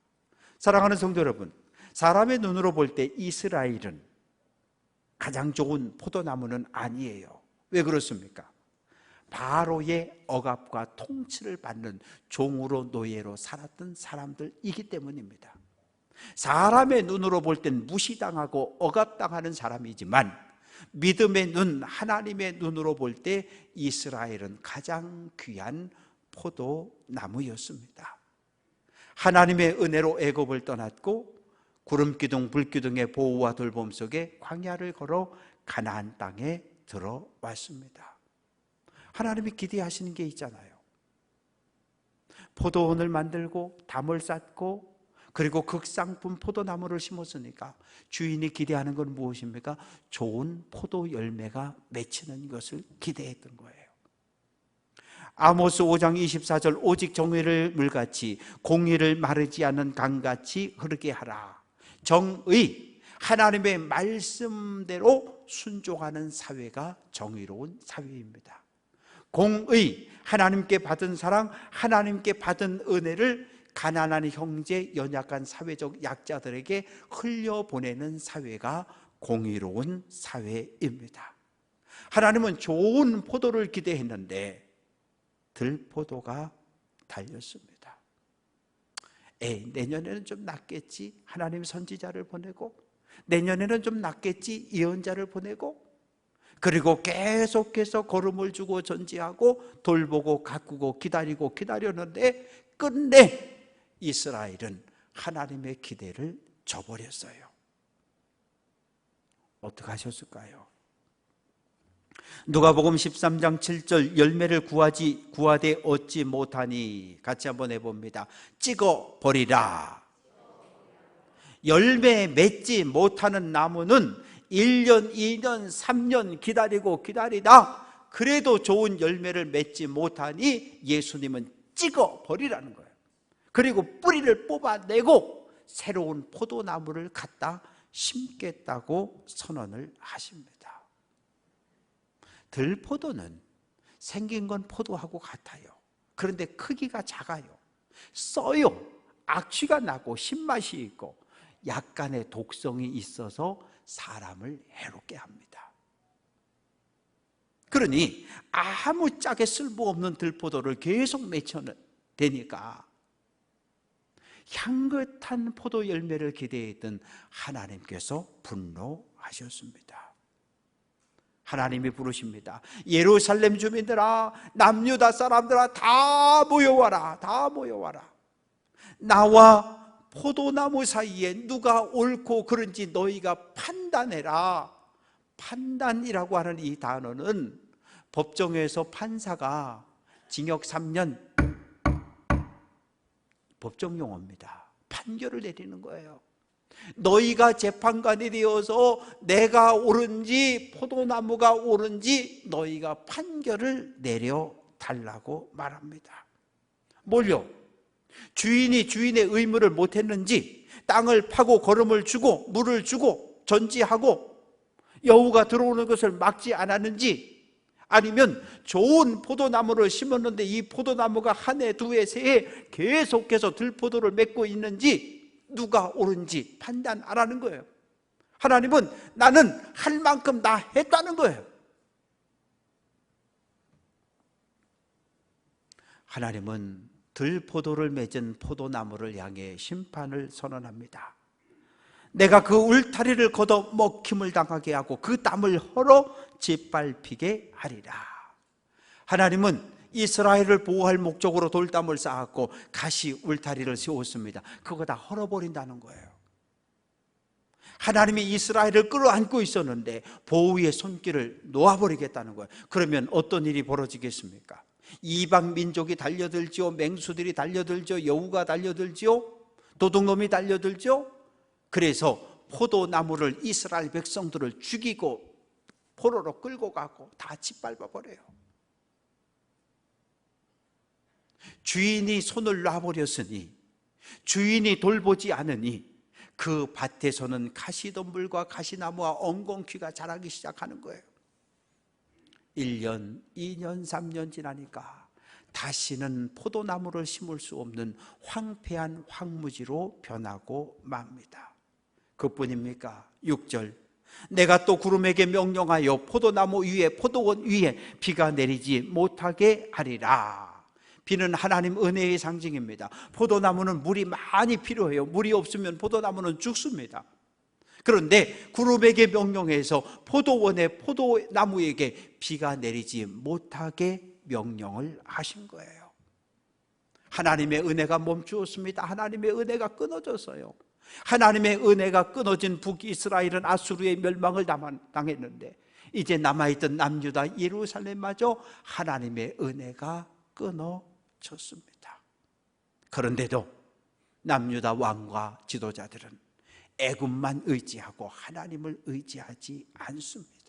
사랑하는 성도 여러분, 사람의 눈으로 볼 때 이스라엘은 가장 좋은 포도나무는 아니에요. 왜 그렇습니까? 바로의 억압과 통치를 받는 종으로, 노예로 살았던 사람들이기 때문입니다. 사람의 눈으로 볼 땐 무시당하고 억압당하는 사람이지만 믿음의 눈, 하나님의 눈으로 볼 때 이스라엘은 가장 귀한 포도나무였습니다. 하나님의 은혜로 애굽을 떠났고 구름기둥 불기둥의 보호와 돌봄 속에 광야를 걸어 가나안 땅에 들어왔습니다. 하나님이 기대하시는 게 있잖아요. 포도원을 만들고 담을 쌓고 그리고 극상품 포도나무를 심었으니까 주인이 기대하는 건 무엇입니까? 좋은 포도 열매가 맺히는 것을 기대했던 거예요. 아모스 5장 24절, 오직 정의를 물같이 공의를 마르지 않는 강같이 흐르게 하라. 정의, 하나님의 말씀대로 순종하는 사회가 정의로운 사회입니다. 공의, 하나님께 받은 사랑, 하나님께 받은 은혜를 가난한 형제, 연약한 사회적 약자들에게 흘려보내는 사회가 공의로운 사회입니다. 하나님은 좋은 포도를 기대했는데 들포도가 달렸습니다. 내년에는 좀 낫겠지, 하나님 선지자를 보내고, 내년에는 좀 낫겠지, 예언자를 보내고, 그리고 계속해서 걸음을 주고 전지하고 돌보고 가꾸고 기다리고 기다렸는데 끝내 이스라엘은 하나님의 기대를 저버렸어요. 어떻게 하셨을까요? 누가복음 13장 7절, 열매를 구하되 얻지 못하니, 같이 한번 해봅니다. 찍어 버리라. 열매 맺지 못하는 나무는 1년, 2년, 3년 기다리다 그래도 좋은 열매를 맺지 못하니 예수님은 찍어 버리라는 거예요. 그리고 뿌리를 뽑아내고 새로운 포도나무를 갖다 심겠다고 선언을 하십니다. 들포도는 생긴 건 포도하고 같아요. 그런데 크기가 작아요. 써요. 악취가 나고 신맛이 있고 약간의 독성이 있어서 사람을 해롭게 합니다. 그러니 아무짝에 쓸모없는 들포도를 계속 맺혀대니까 향긋한 포도 열매를 기대했던 하나님께서 분노하셨습니다. 하나님이 부르십니다. 예루살렘 주민들아, 남유다 사람들아, 다 모여와라. 다 모여와라. 나와 포도나무 사이에 누가 옳고 그른지 너희가 판단해라. 판단이라고 하는 이 단어는 법정에서 판사가 징역 3년, 법정 용어입니다. 판결을 내리는 거예요. 너희가 재판관이 되어서 내가 옳은지 포도나무가 옳은지 너희가 판결을 내려달라고 말합니다. 뭘요? 주인이 주인의 의무를 못했는지, 땅을 파고 거름을 주고 물을 주고 전지하고 여우가 들어오는 것을 막지 않았는지, 아니면 좋은 포도나무를 심었는데 이 포도나무가 한 해, 두 해, 세 해 계속해서 들포도를 맺고 있는지 누가 옳은지 판단 안 하는 거예요. 하나님은 나는 할 만큼 다 했다는 거예요. 하나님은 들포도를 맺은 포도나무를 향해 심판을 선언합니다. 내가 그 울타리를 걷어 먹힘을 당하게 하고 그 땀을 헐어 짓밟히게 하리라. 하나님은 이스라엘을 보호할 목적으로 돌담을 쌓았고 가시 울타리를 세웠습니다. 그거 다 헐어버린다는 거예요. 하나님이 이스라엘을 끌어안고 있었는데 보호의 손길을 놓아버리겠다는 거예요. 그러면 어떤 일이 벌어지겠습니까? 이방 민족이 달려들지요, 맹수들이 달려들죠, 여우가 달려들지요, 도둑놈이 달려들죠. 그래서 포도나무를, 이스라엘 백성들을 죽이고 포로로 끌고 가고 다 짓밟아버려요. 주인이 손을 놔버렸으니, 주인이 돌보지 않으니 그 밭에서는 가시덤불과 가시나무와 엉겅퀴가 자라기 시작하는 거예요. 1년, 2년, 3년 지나니까 다시는 포도나무를 심을 수 없는 황폐한 황무지로 변하고 맙니다. 그뿐입니까? 6절, 내가 또 구름에게 명령하여 포도나무 위에, 포도원 위에 비가 내리지 못하게 하리라. 비는 하나님 은혜의 상징입니다. 포도나무는 물이 많이 필요해요. 물이 없으면 포도나무는 죽습니다. 그런데 구름에게 명령해서 포도원의 포도나무에게 비가 내리지 못하게 명령을 하신 거예요. 하나님의 은혜가 멈추었습니다. 하나님의 은혜가 끊어졌어요. 하나님의 은혜가 끊어진 북이스라엘은 아수르의 멸망을 당했는데 이제 남아있던 남유다 예루살렘마저 하나님의 은혜가 끊어졌습니다. 그런데도 남유다 왕과 지도자들은 애굽만 의지하고 하나님을 의지하지 않습니다.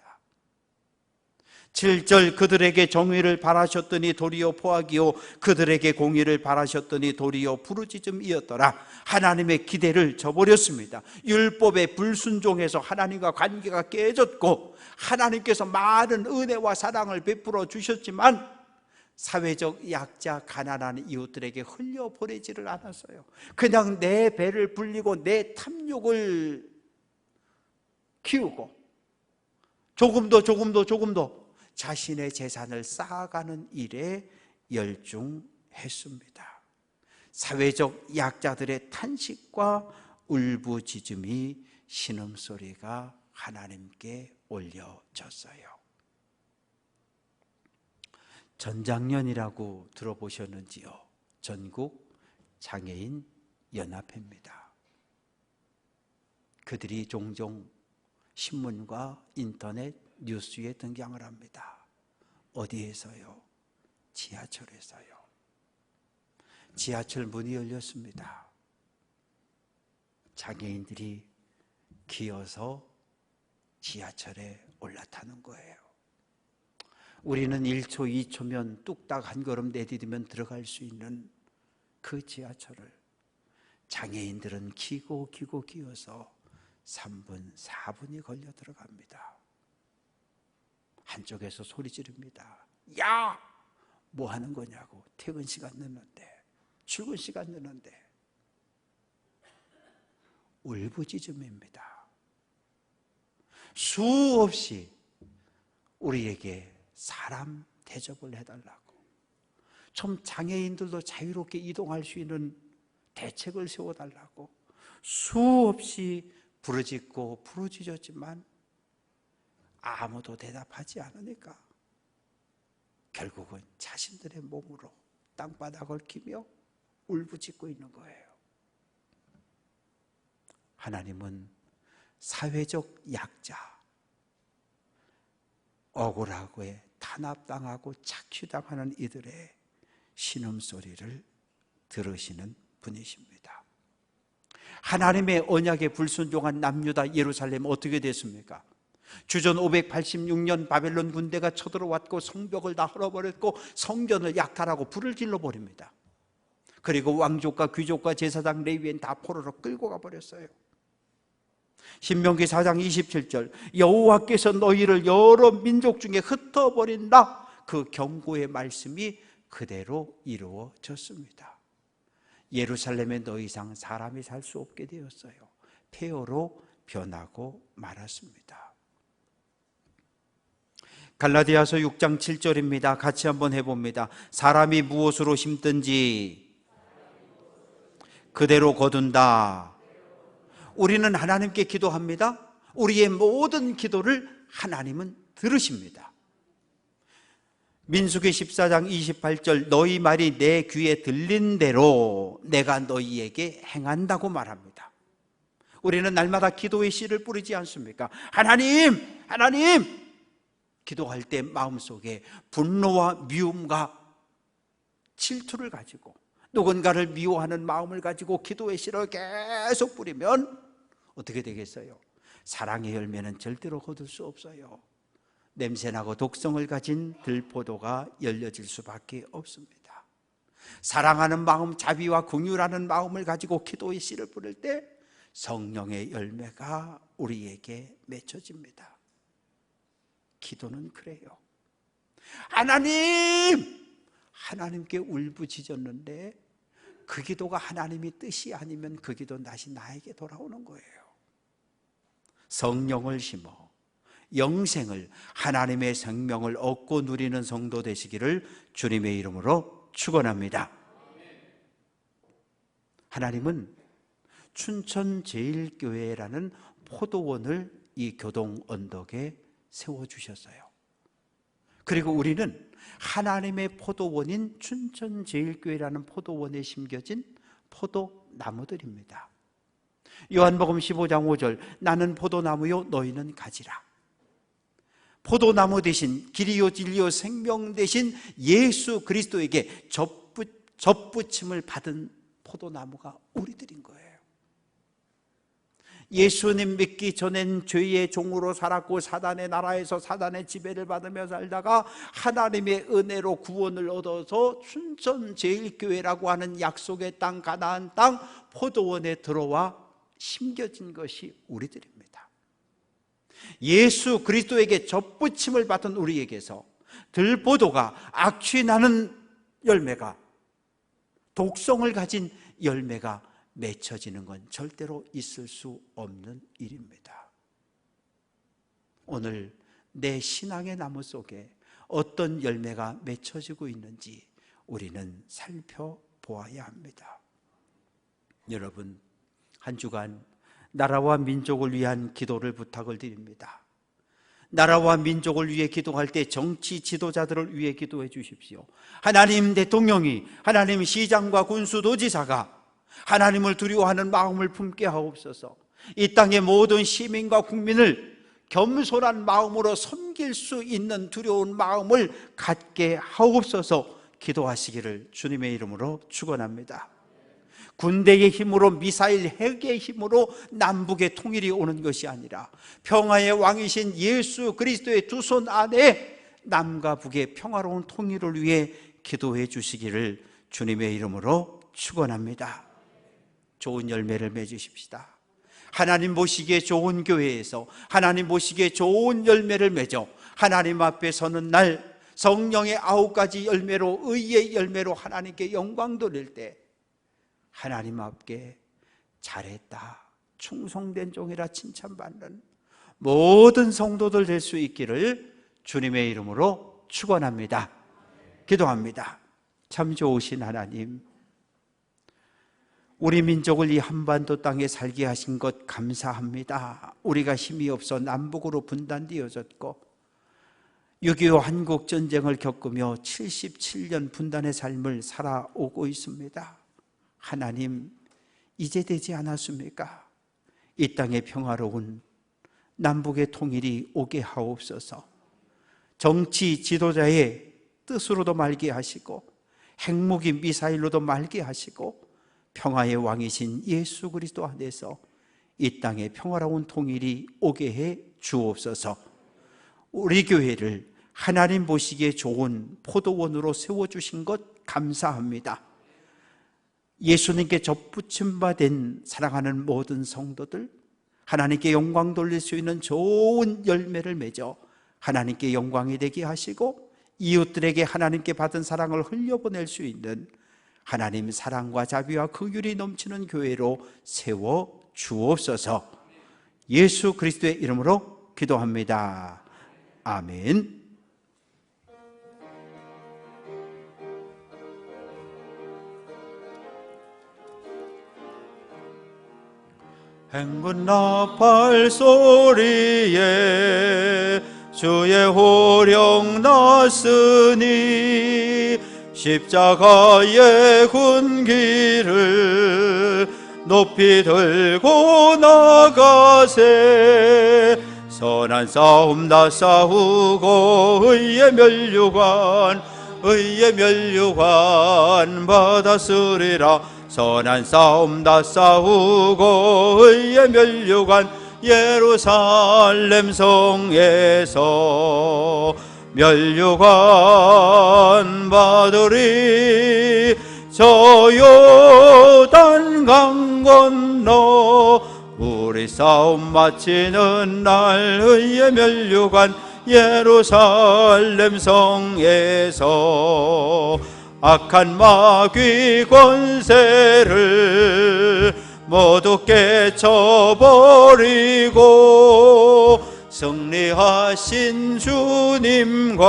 7절, 그들에게 정의를 바라셨더니 도리어 포악이요 그들에게 공의를 바라셨더니 도리어 부르짖음이었더라. 하나님의 기대를 저버렸습니다. 율법에 불순종해서 하나님과 관계가 깨졌고 하나님께서 많은 은혜와 사랑을 베풀어 주셨지만 사회적 약자, 가난한 이웃들에게 흘려보내지를 않았어요. 그냥 내 배를 불리고 내 탐욕을 키우고 조금 더 자신의 재산을 쌓아가는 일에 열중했습니다. 사회적 약자들의 탄식과 울부짖음이 신음소리가 하나님께 올려졌어요. 전장년이라고 들어보셨는지요? 전국 장애인 연합회입니다. 그들이 종종 신문과 인터넷 뉴스에 등장을 합니다. 어디에서요? 지하철에서요. 지하철 문이 열렸습니다. 장애인들이 기어서 지하철에 올라타는 거예요. 우리는 1초, 2초면 뚝딱 한 걸음 내디디면 들어갈 수 있는 그 지하철을 장애인들은 기어서 3분, 4분이 걸려 들어갑니다. 한쪽에서 소리 지릅니다. 야! 뭐 하는 거냐고. 퇴근 시간 늦는데, 출근 시간 늦는데. 울부짖음입니다. 수없이 우리에게 사람 대접을 해달라고, 좀 장애인들도 자유롭게 이동할 수 있는 대책을 세워달라고 수없이 부르짖고 부르짖었지만 아무도 대답하지 않으니까 결국은 자신들의 몸으로 땅바닥을 기며 울부짖고 있는 거예요. 하나님은 사회적 약자, 억울하고 탄압당하고 착취당하는 이들의 신음소리를 들으시는 분이십니다. 하나님의 언약에 불순종한 남유다 예루살렘 어떻게 됐습니까? 주전 586년 바벨론 군대가 쳐들어왔고 성벽을 다 헐어버렸고 성전을 약탈하고 불을 질러버립니다. 그리고 왕족과 귀족과 제사장 레위인 다 포로로 끌고 가버렸어요. 신명기 4장 27절 여호와께서 너희를 여러 민족 중에 흩어버린다, 그 경고의 말씀이 그대로 이루어졌습니다. 예루살렘에 더 이상 사람이 살 수 없게 되었어요. 폐허로 변하고 말았습니다. 갈라디아서 6장 7절입니다. 같이 한번 해봅니다. 사람이 무엇으로 심든지 그대로 거둔다. 우리는 하나님께 기도합니다. 우리의 모든 기도를 하나님은 들으십니다. 민수기 14장 28절 너희 말이 내 귀에 들린 대로 내가 너희에게 행한다고 말합니다. 우리는 날마다 기도의 씨를 뿌리지 않습니까? 하나님! 하나님! 기도할 때 마음속에 분노와 미움과 질투를 가지고 누군가를 미워하는 마음을 가지고 기도의 씨를 계속 뿌리면 어떻게 되겠어요? 사랑의 열매는 절대로 거둘 수 없어요. 냄새나고 독성을 가진 들포도가 열려질 수밖에 없습니다. 사랑하는 마음, 자비와 긍휼하는 마음을 가지고 기도의 씨를 뿌릴 때 성령의 열매가 우리에게 맺혀집니다. 기도는 그래요. 하나님! 하나님께 울부짖었는데 그 기도가 하나님의 뜻이 아니면 그 기도 다시 나에게 돌아오는 거예요. 성령을 심어 영생을, 하나님의 생명을 얻고 누리는 성도 되시기를 주님의 이름으로 축원합니다. 하나님은 춘천제일교회라는 포도원을 이 교동 언덕에 세워주셨어요. 그리고 우리는 하나님의 포도원인 춘천제일교회라는 포도원에 심겨진 포도나무들입니다. 요한복음 15장 5절 나는 포도나무요 너희는 가지라. 포도나무 대신 길이요 진리요 생명 대신 예수 그리스도에게 접붙임을 받은 포도나무가 우리들인 거예요. 예수님 믿기 전엔 죄의 종으로 살았고 사단의 나라에서 사단의 지배를 받으며 살다가 하나님의 은혜로 구원을 얻어서 춘천제일교회라고 하는 약속의 땅, 가나안 땅 포도원에 들어와 심겨진 것이 우리들입니다. 예수 그리스도에게 접붙임을 받은 우리에게서 들포도가 악취 나는 열매가, 독성을 가진 열매가 맺혀지는 건 절대로 있을 수 없는 일입니다. 오늘 내 신앙의 나무 속에 어떤 열매가 맺혀지고 있는지 우리는 살펴보아야 합니다. 여러분, 한 주간 나라와 민족을 위한 기도를 부탁을 드립니다. 나라와 민족을 위해 기도할 때 정치 지도자들을 위해 기도해 주십시오. 하나님 대통령이, 하나님 시장과 군수 도지사가 하나님을 두려워하는 마음을 품게 하옵소서. 이 땅의 모든 시민과 국민을 겸손한 마음으로 섬길 수 있는 두려운 마음을 갖게 하옵소서. 기도하시기를 주님의 이름으로 축원합니다. 군대의 힘으로, 미사일 핵의 힘으로 남북의 통일이 오는 것이 아니라 평화의 왕이신 예수 그리스도의 두 손 안에 남과 북의 평화로운 통일을 위해 기도해 주시기를 주님의 이름으로 축원합니다. 좋은 열매를 맺으십시다. 하나님 보시기에 좋은 교회에서 하나님 보시기에 좋은 열매를 맺어 하나님 앞에 서는 날 성령의 9가지 열매로, 의의 열매로 하나님께 영광 돌릴 때 하나님 앞에 잘했다, 충성된 종이라 칭찬받는 모든 성도들 될 수 있기를 주님의 이름으로 축원합니다. 기도합니다. 참 좋으신 하나님, 우리 민족을 이 한반도 땅에 살게 하신 것 감사합니다. 우리가 힘이 없어 남북으로 분단되어졌고 6.25 한국전쟁을 겪으며 77년 분단의 삶을 살아오고 있습니다. 하나님, 이제 되지 않았습니까? 이 땅에 평화로운 남북의 통일이 오게 하옵소서. 정치 지도자의 뜻으로도 말게 하시고 핵무기 미사일로도 말게 하시고 평화의 왕이신 예수 그리스도 안에서 이 땅에 평화로운 통일이 오게 해 주옵소서. 우리 교회를 하나님 보시기에 좋은 포도원으로 세워주신 것 감사합니다. 예수님께 접붙임 바 된 사랑하는 모든 성도들, 하나님께 영광 돌릴 수 있는 좋은 열매를 맺어 하나님께 영광이 되게 하시고 이웃들에게 하나님께 받은 사랑을 흘려보낼 수 있는 하나님 사랑과 자비와 긍휼이 넘치는 교회로 세워 주옵소서. 예수 그리스도의 이름으로 기도합니다. 아멘. 행군 나팔 소리에 주의 호령 났으니 십자가의 군기를 높이 들고 나가세. 선한 싸움 다 싸우고 의의 면류관 받았으리라. 선한 싸움 다 싸우고 의의 면류관 예루살렘 성에서 면류관 받으리. 저 요단 강 건너 우리 싸움 마치는 날 의의 면류관 예루살렘 성에서 악한 마귀 권세를 모두 깨쳐버리고 승리하신 주님과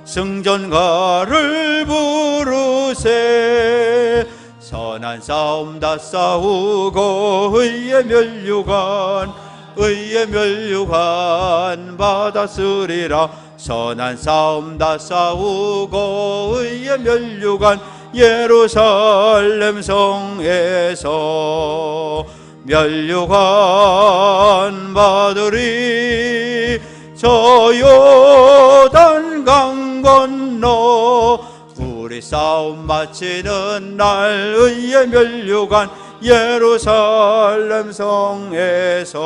승전가를 부르세. 선한 싸움 다 싸우고 의의 면류관 받았으리라. 선한 싸움 다 싸우고 의의 면류관 예루살렘 성에서 면류관 받으리. 저 요단 강 건너 우리 싸움 마치는 날 의의 면류관 예루살렘 성에서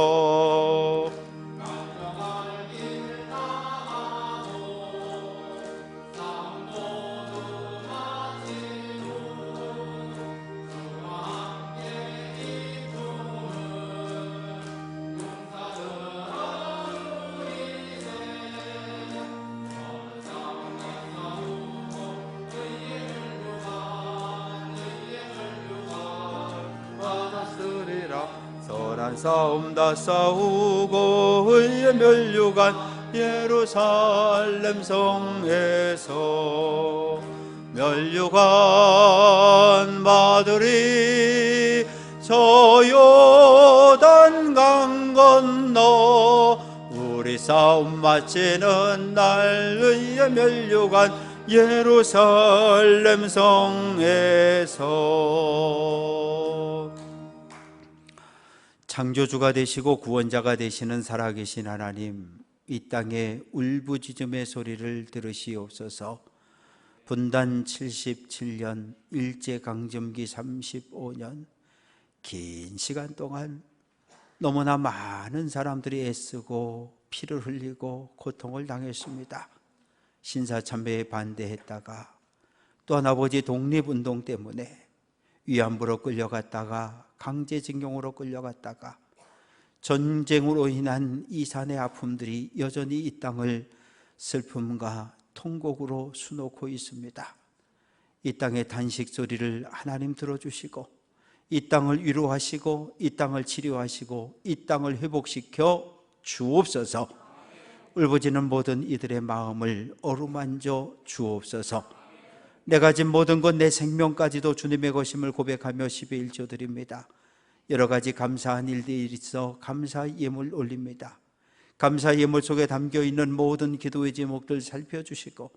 선한 싸움 다 싸우고 의의 면류관 예루살렘 성에서 면류관 받으리. 저 요단 강 건너 우리 싸움 마치는 날 의의 면류관 예루살렘 성에서. 창조주가 되시고 구원자가 되시는 살아계신 하나님, 이 땅의 울부짖음의 소리를 들으시옵소서. 분단 77년, 일제강점기 35년, 긴 시간 동안 너무나 많은 사람들이 애쓰고 피를 흘리고 고통을 당했습니다. 신사참배에 반대했다가 또한 아버지 독립운동 때문에 위안부로 끌려갔다가 강제징용으로 끌려갔다가 전쟁으로 인한 이산의 아픔들이 여전히 이 땅을 슬픔과 통곡으로 수놓고 있습니다. 이 땅의 단식 소리를 하나님 들어주시고 이 땅을 위로하시고 이 땅을 치료하시고 이 땅을 회복시켜 주옵소서. 울부짖는 모든 이들의 마음을 어루만져 주옵소서. 내가 진 모든 것 내 생명까지도 주님의 것임을 고백하며 10의 1조 드립니다. 여러 가지 감사한 일들이 있어 감사 예물 올립니다. 감사 예물 속에 담겨있는 모든 기도의 제목들 살펴주시고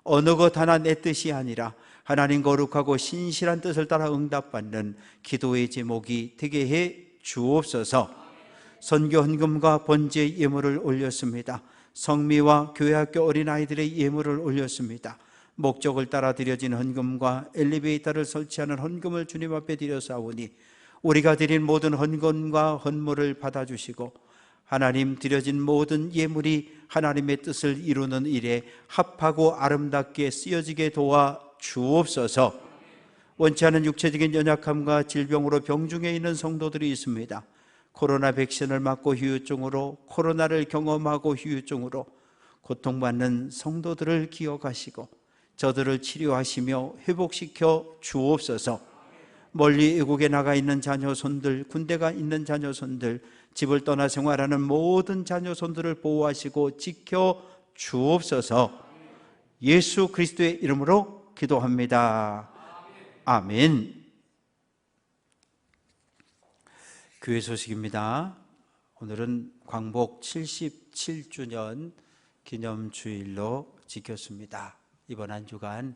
어느 것 하나 내 뜻이 아니라 하나님 거룩하고 신실한 뜻을 따라 응답받는 기도의 제목이 되게 해 주옵소서. 선교 헌금과 번제의 예물을 올렸습니다. 성미와 교회학교 어린아이들의 예물을 올렸습니다. 목적을 따라 드려진 헌금과 엘리베이터를 설치하는 헌금을 주님 앞에 드려사오니 우리가 드린 모든 헌금과 헌물을 받아주시고 하나님 드려진 모든 예물이 하나님의 뜻을 이루는 일에 합하고 아름답게 쓰여지게 도와 주옵소서. 원치 않은 육체적인 연약함과 질병으로 병중에 있는 성도들이 있습니다. 코로나 백신을 맞고 후유증으로, 코로나를 경험하고 후유증으로 고통받는 성도들을 기억하시고 저들을 치료하시며 회복시켜 주옵소서. 멀리 외국에 나가 있는 자녀손들, 군대가 있는 자녀손들, 집을 떠나 생활하는 모든 자녀손들을 보호하시고 지켜 주옵소서. 예수 그리스도의 이름으로 기도합니다. 아멘. 교회 소식입니다. 오늘은 광복 77주년 기념주일로 지켰습니다. 이번 한 주간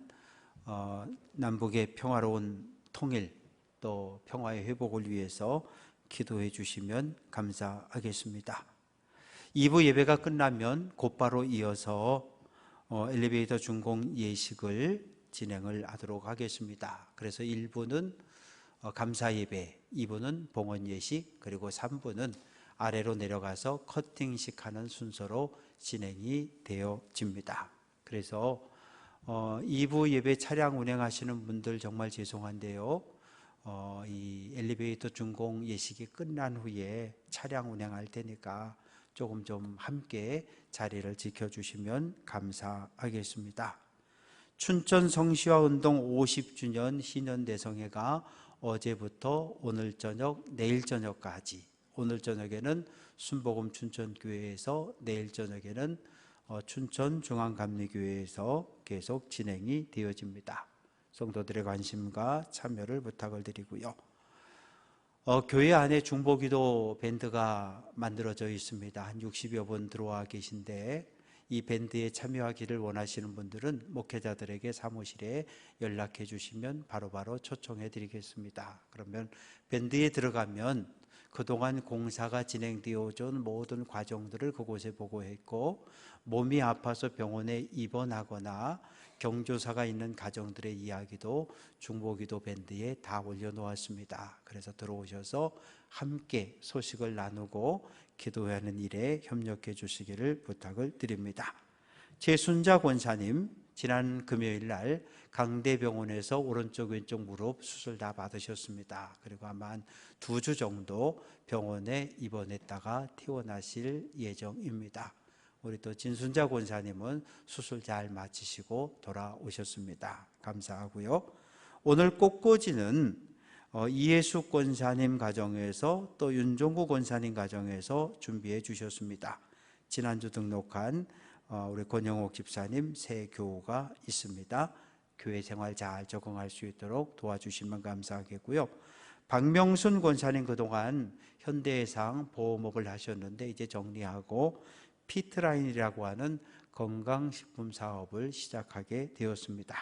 남북의 평화로운 통일 또 평화의 회복을 위해서 기도해 주시면 감사하겠습니다. 2부 예배가 끝나면 곧바로 이어서 엘리베이터 준공 예식을 진행을 하도록 하겠습니다. 그래서 1부는 감사 예배, 2부는 봉헌 예식, 그리고 3부는 아래로 내려가서 커팅식 하는 순서로 진행이 되어집니다. 그래서 2부 예배 차량 운행하시는 분들 정말 죄송한데요. 이 엘리베이터 준공 예식이 끝난 후에 차량 운행할 테니까 조금 좀 함께 자리를 지켜주시면 감사하겠습니다. 춘천 성시화 운동 50주년 희년대성회가 어제부터 오늘 저녁, 내일 저녁까지, 오늘 저녁에는 순복음 춘천교회에서, 내일 저녁에는 춘천 중앙감리교회에서 계속 진행이 되어집니다. 성도들의 관심과 참여를 부탁을 드리고요. 교회 안에 중보기도 밴드가 만들어져 있습니다. 한 60여 분 들어와 계신데 이 밴드에 참여하기를 원하시는 분들은 목회자들에게 사무실에 연락해 주시면 바로바로 초청해 드리겠습니다. 그러면 밴드에 들어가면 그동안 공사가 진행되어 온 모든 과정들을 그곳에 보고했고, 몸이 아파서 병원에 입원하거나 경조사가 있는 가정들의 이야기도 중보기도 밴드에 다 올려놓았습니다. 그래서 들어오셔서 함께 소식을 나누고 기도하는 일에 협력해 주시기를 부탁을 드립니다. 최순자 권사님, 지난 금요일 날 강대병원에서 오른쪽 왼쪽 무릎 수술 다 받으셨습니다. 그리고 아마 한 2주 정도 병원에 입원했다가 퇴원하실 예정입니다. 우리 또 진순자 권사님은 수술 잘 마치시고 돌아오셨습니다. 감사하고요. 오늘 꽃꽂이는 이예수 권사님 가정에서 또 윤종구 권사님 가정에서 준비해 주셨습니다. 지난주 등록한 우리 권영옥 집사님 새 교우가 있습니다. 교회 생활 잘 적응할 수 있도록 도와주시면 감사하겠고요. 박명순 권사님 그동안 현대해상 보호목을 하셨는데 이제 정리하고 피트라인이라고 하는 건강식품 사업을 시작하게 되었습니다.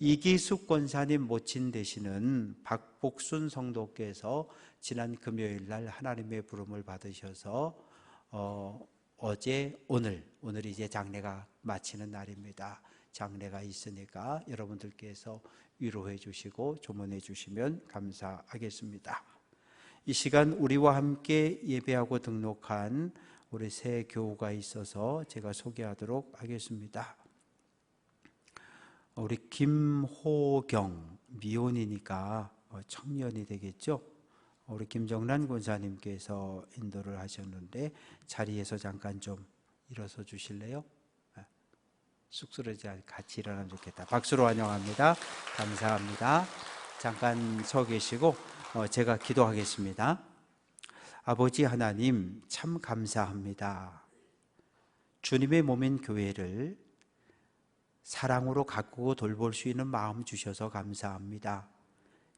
이기숙 권사님 모친 되시는 박복순 성도께서 지난 금요일 날 하나님의 부름을 받으셔서 어제 오늘이 이제 장례가 마치는 날입니다. 장례가 있으니까 여러분들께서 위로해 주시고 조문해 주시면 감사하겠습니다. 이 시간 우리와 함께 예배하고 등록한 우리 새 교우가 있어서 제가 소개하도록 하겠습니다. 우리 김호경, 미혼이니까 청년이 되겠죠. 우리 김정란 권사님께서 인도를 하셨는데 자리에서 잠깐 좀 일어서 주실래요? 쑥스러지 않게 같이 일어나면 좋겠다. 박수로 환영합니다. 감사합니다. 잠깐 서 계시고 제가 기도하겠습니다. 아버지 하나님, 참 감사합니다. 주님의 몸인 교회를 사랑으로 가꾸고 돌볼 수 있는 마음 주셔서 감사합니다.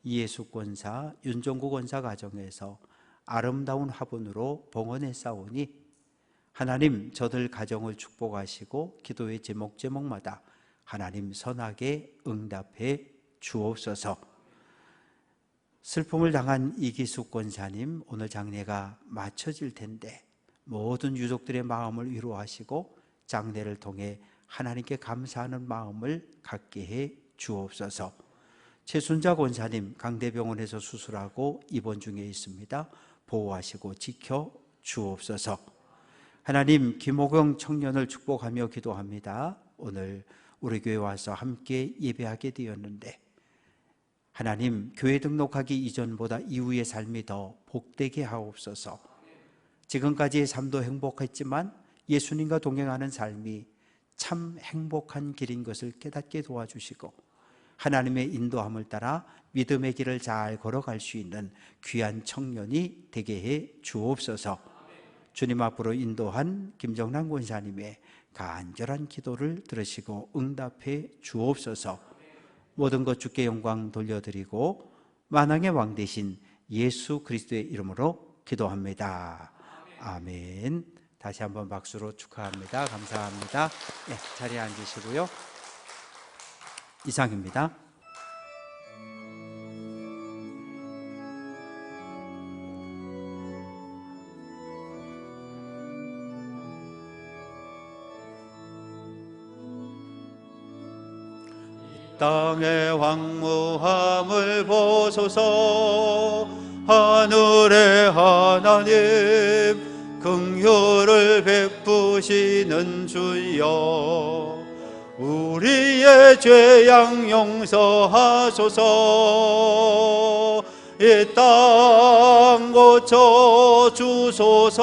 이예수 권사, 윤종구 권사 가정에서 아름다운 화분으로 봉헌해 싸우니 하나님, 저들 가정을 축복하시고 기도의 슬픔을 당한 이기숙 권사님, 오늘 장례가 마쳐질 텐데 모든 유족들의 마음을 위로하시고 장례를 통해 하나님께 감사하는 마음을 갖게 해 주옵소서. 최순자 권사님, 강대병원에서 수술하고 입원 중에 있습니다. 보호하시고 지켜 주옵소서. 하나님, 김호경 청년을 축복하며 기도합니다. 오늘 우리 교회 와서 함께 예배하게 되었는데 하나님, 교회 등록하기 이전보다 이후의 삶이 더 복되게 하옵소서. 지금까지의 삶도 행복했지만 예수님과 동행하는 삶이 참 행복한 길인 것을 깨닫게 도와주시고 하나님의 인도함을 따라 믿음의 길을 잘 걸어갈 수 있는 귀한 청년이 되게 해 주옵소서. 주님 앞으로 인도한 김정남 권사님의 간절한 기도를 들으시고 응답해 주옵소서. 모든 것 주께 영광 돌려드리고 만왕의 왕 되신 예수 그리스도의 이름으로 기도합니다. 아멘. 다시 한번 박수로 축하합니다. 감사합니다. 네, 자리에 앉으시고요. 이상입니다. 땅의 황무함을 보소서. 하늘의 하나님, 긍휼을 베푸시는 주여, 우리의 죄악 용서하소서. 이 땅 고쳐 주소서.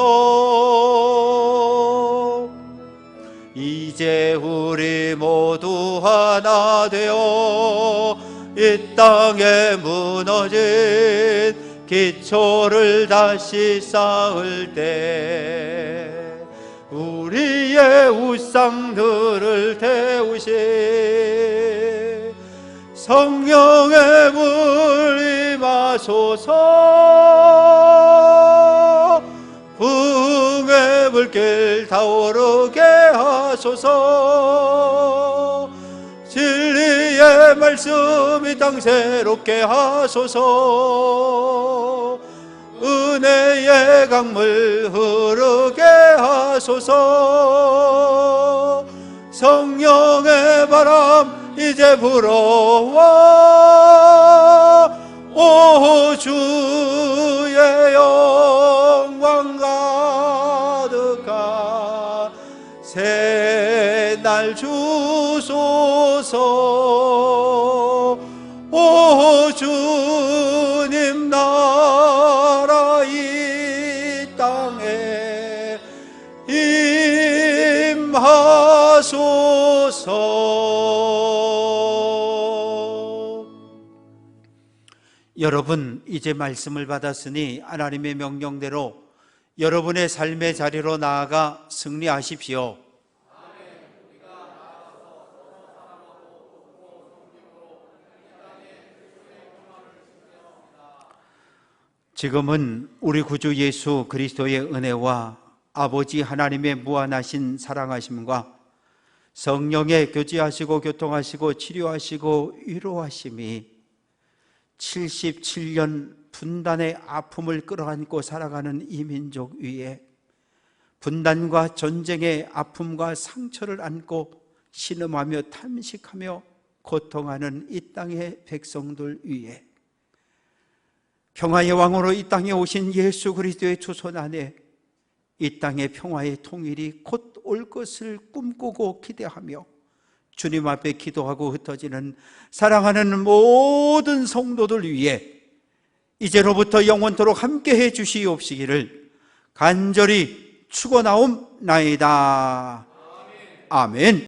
이제 우리 모두 하나 되어 이 땅에 무너진 기초를 다시 쌓을 때 우리의 우상들을 태우시 성령의 물 임하소서. 부흥의 불길 타오르게 하소서. 진리의 말씀이 땅 새롭게 하소서. 은혜의 강물 흐르게 하소서. 성령의 바람 이제 불어와 오 주의 영광 가득한 새날 주소서. 오 주님 나라 이 땅에 임하소서. 여러분, 이제 말씀을 받았으니 하나님의 명령대로 여러분의 삶의 자리로 나아가 승리하십시오. 지금은 우리 구주 예수 그리스도의 은혜와 아버지 하나님의 무한하신 사랑하심과 성령의 교제하시고 교통하시고 치료하시고 위로하심이 77년 분단의 아픔을 끌어안고 살아가는 이 민족 위에 분단과 전쟁의 아픔과 상처를 안고 신음하며 탐식하며 고통하는 이 땅의 백성들 위에 평화의 왕으로 이 땅에 오신 예수 그리스도의 주손 안에 이 땅의 평화의 통일이 곧 올 것을 꿈꾸고 기대하며 주님 앞에 기도하고 흩어지는 사랑하는 모든 성도들 위해 이제로부터 영원토록 함께해 주시옵시기를 간절히 축원하옵나이다. 아멘.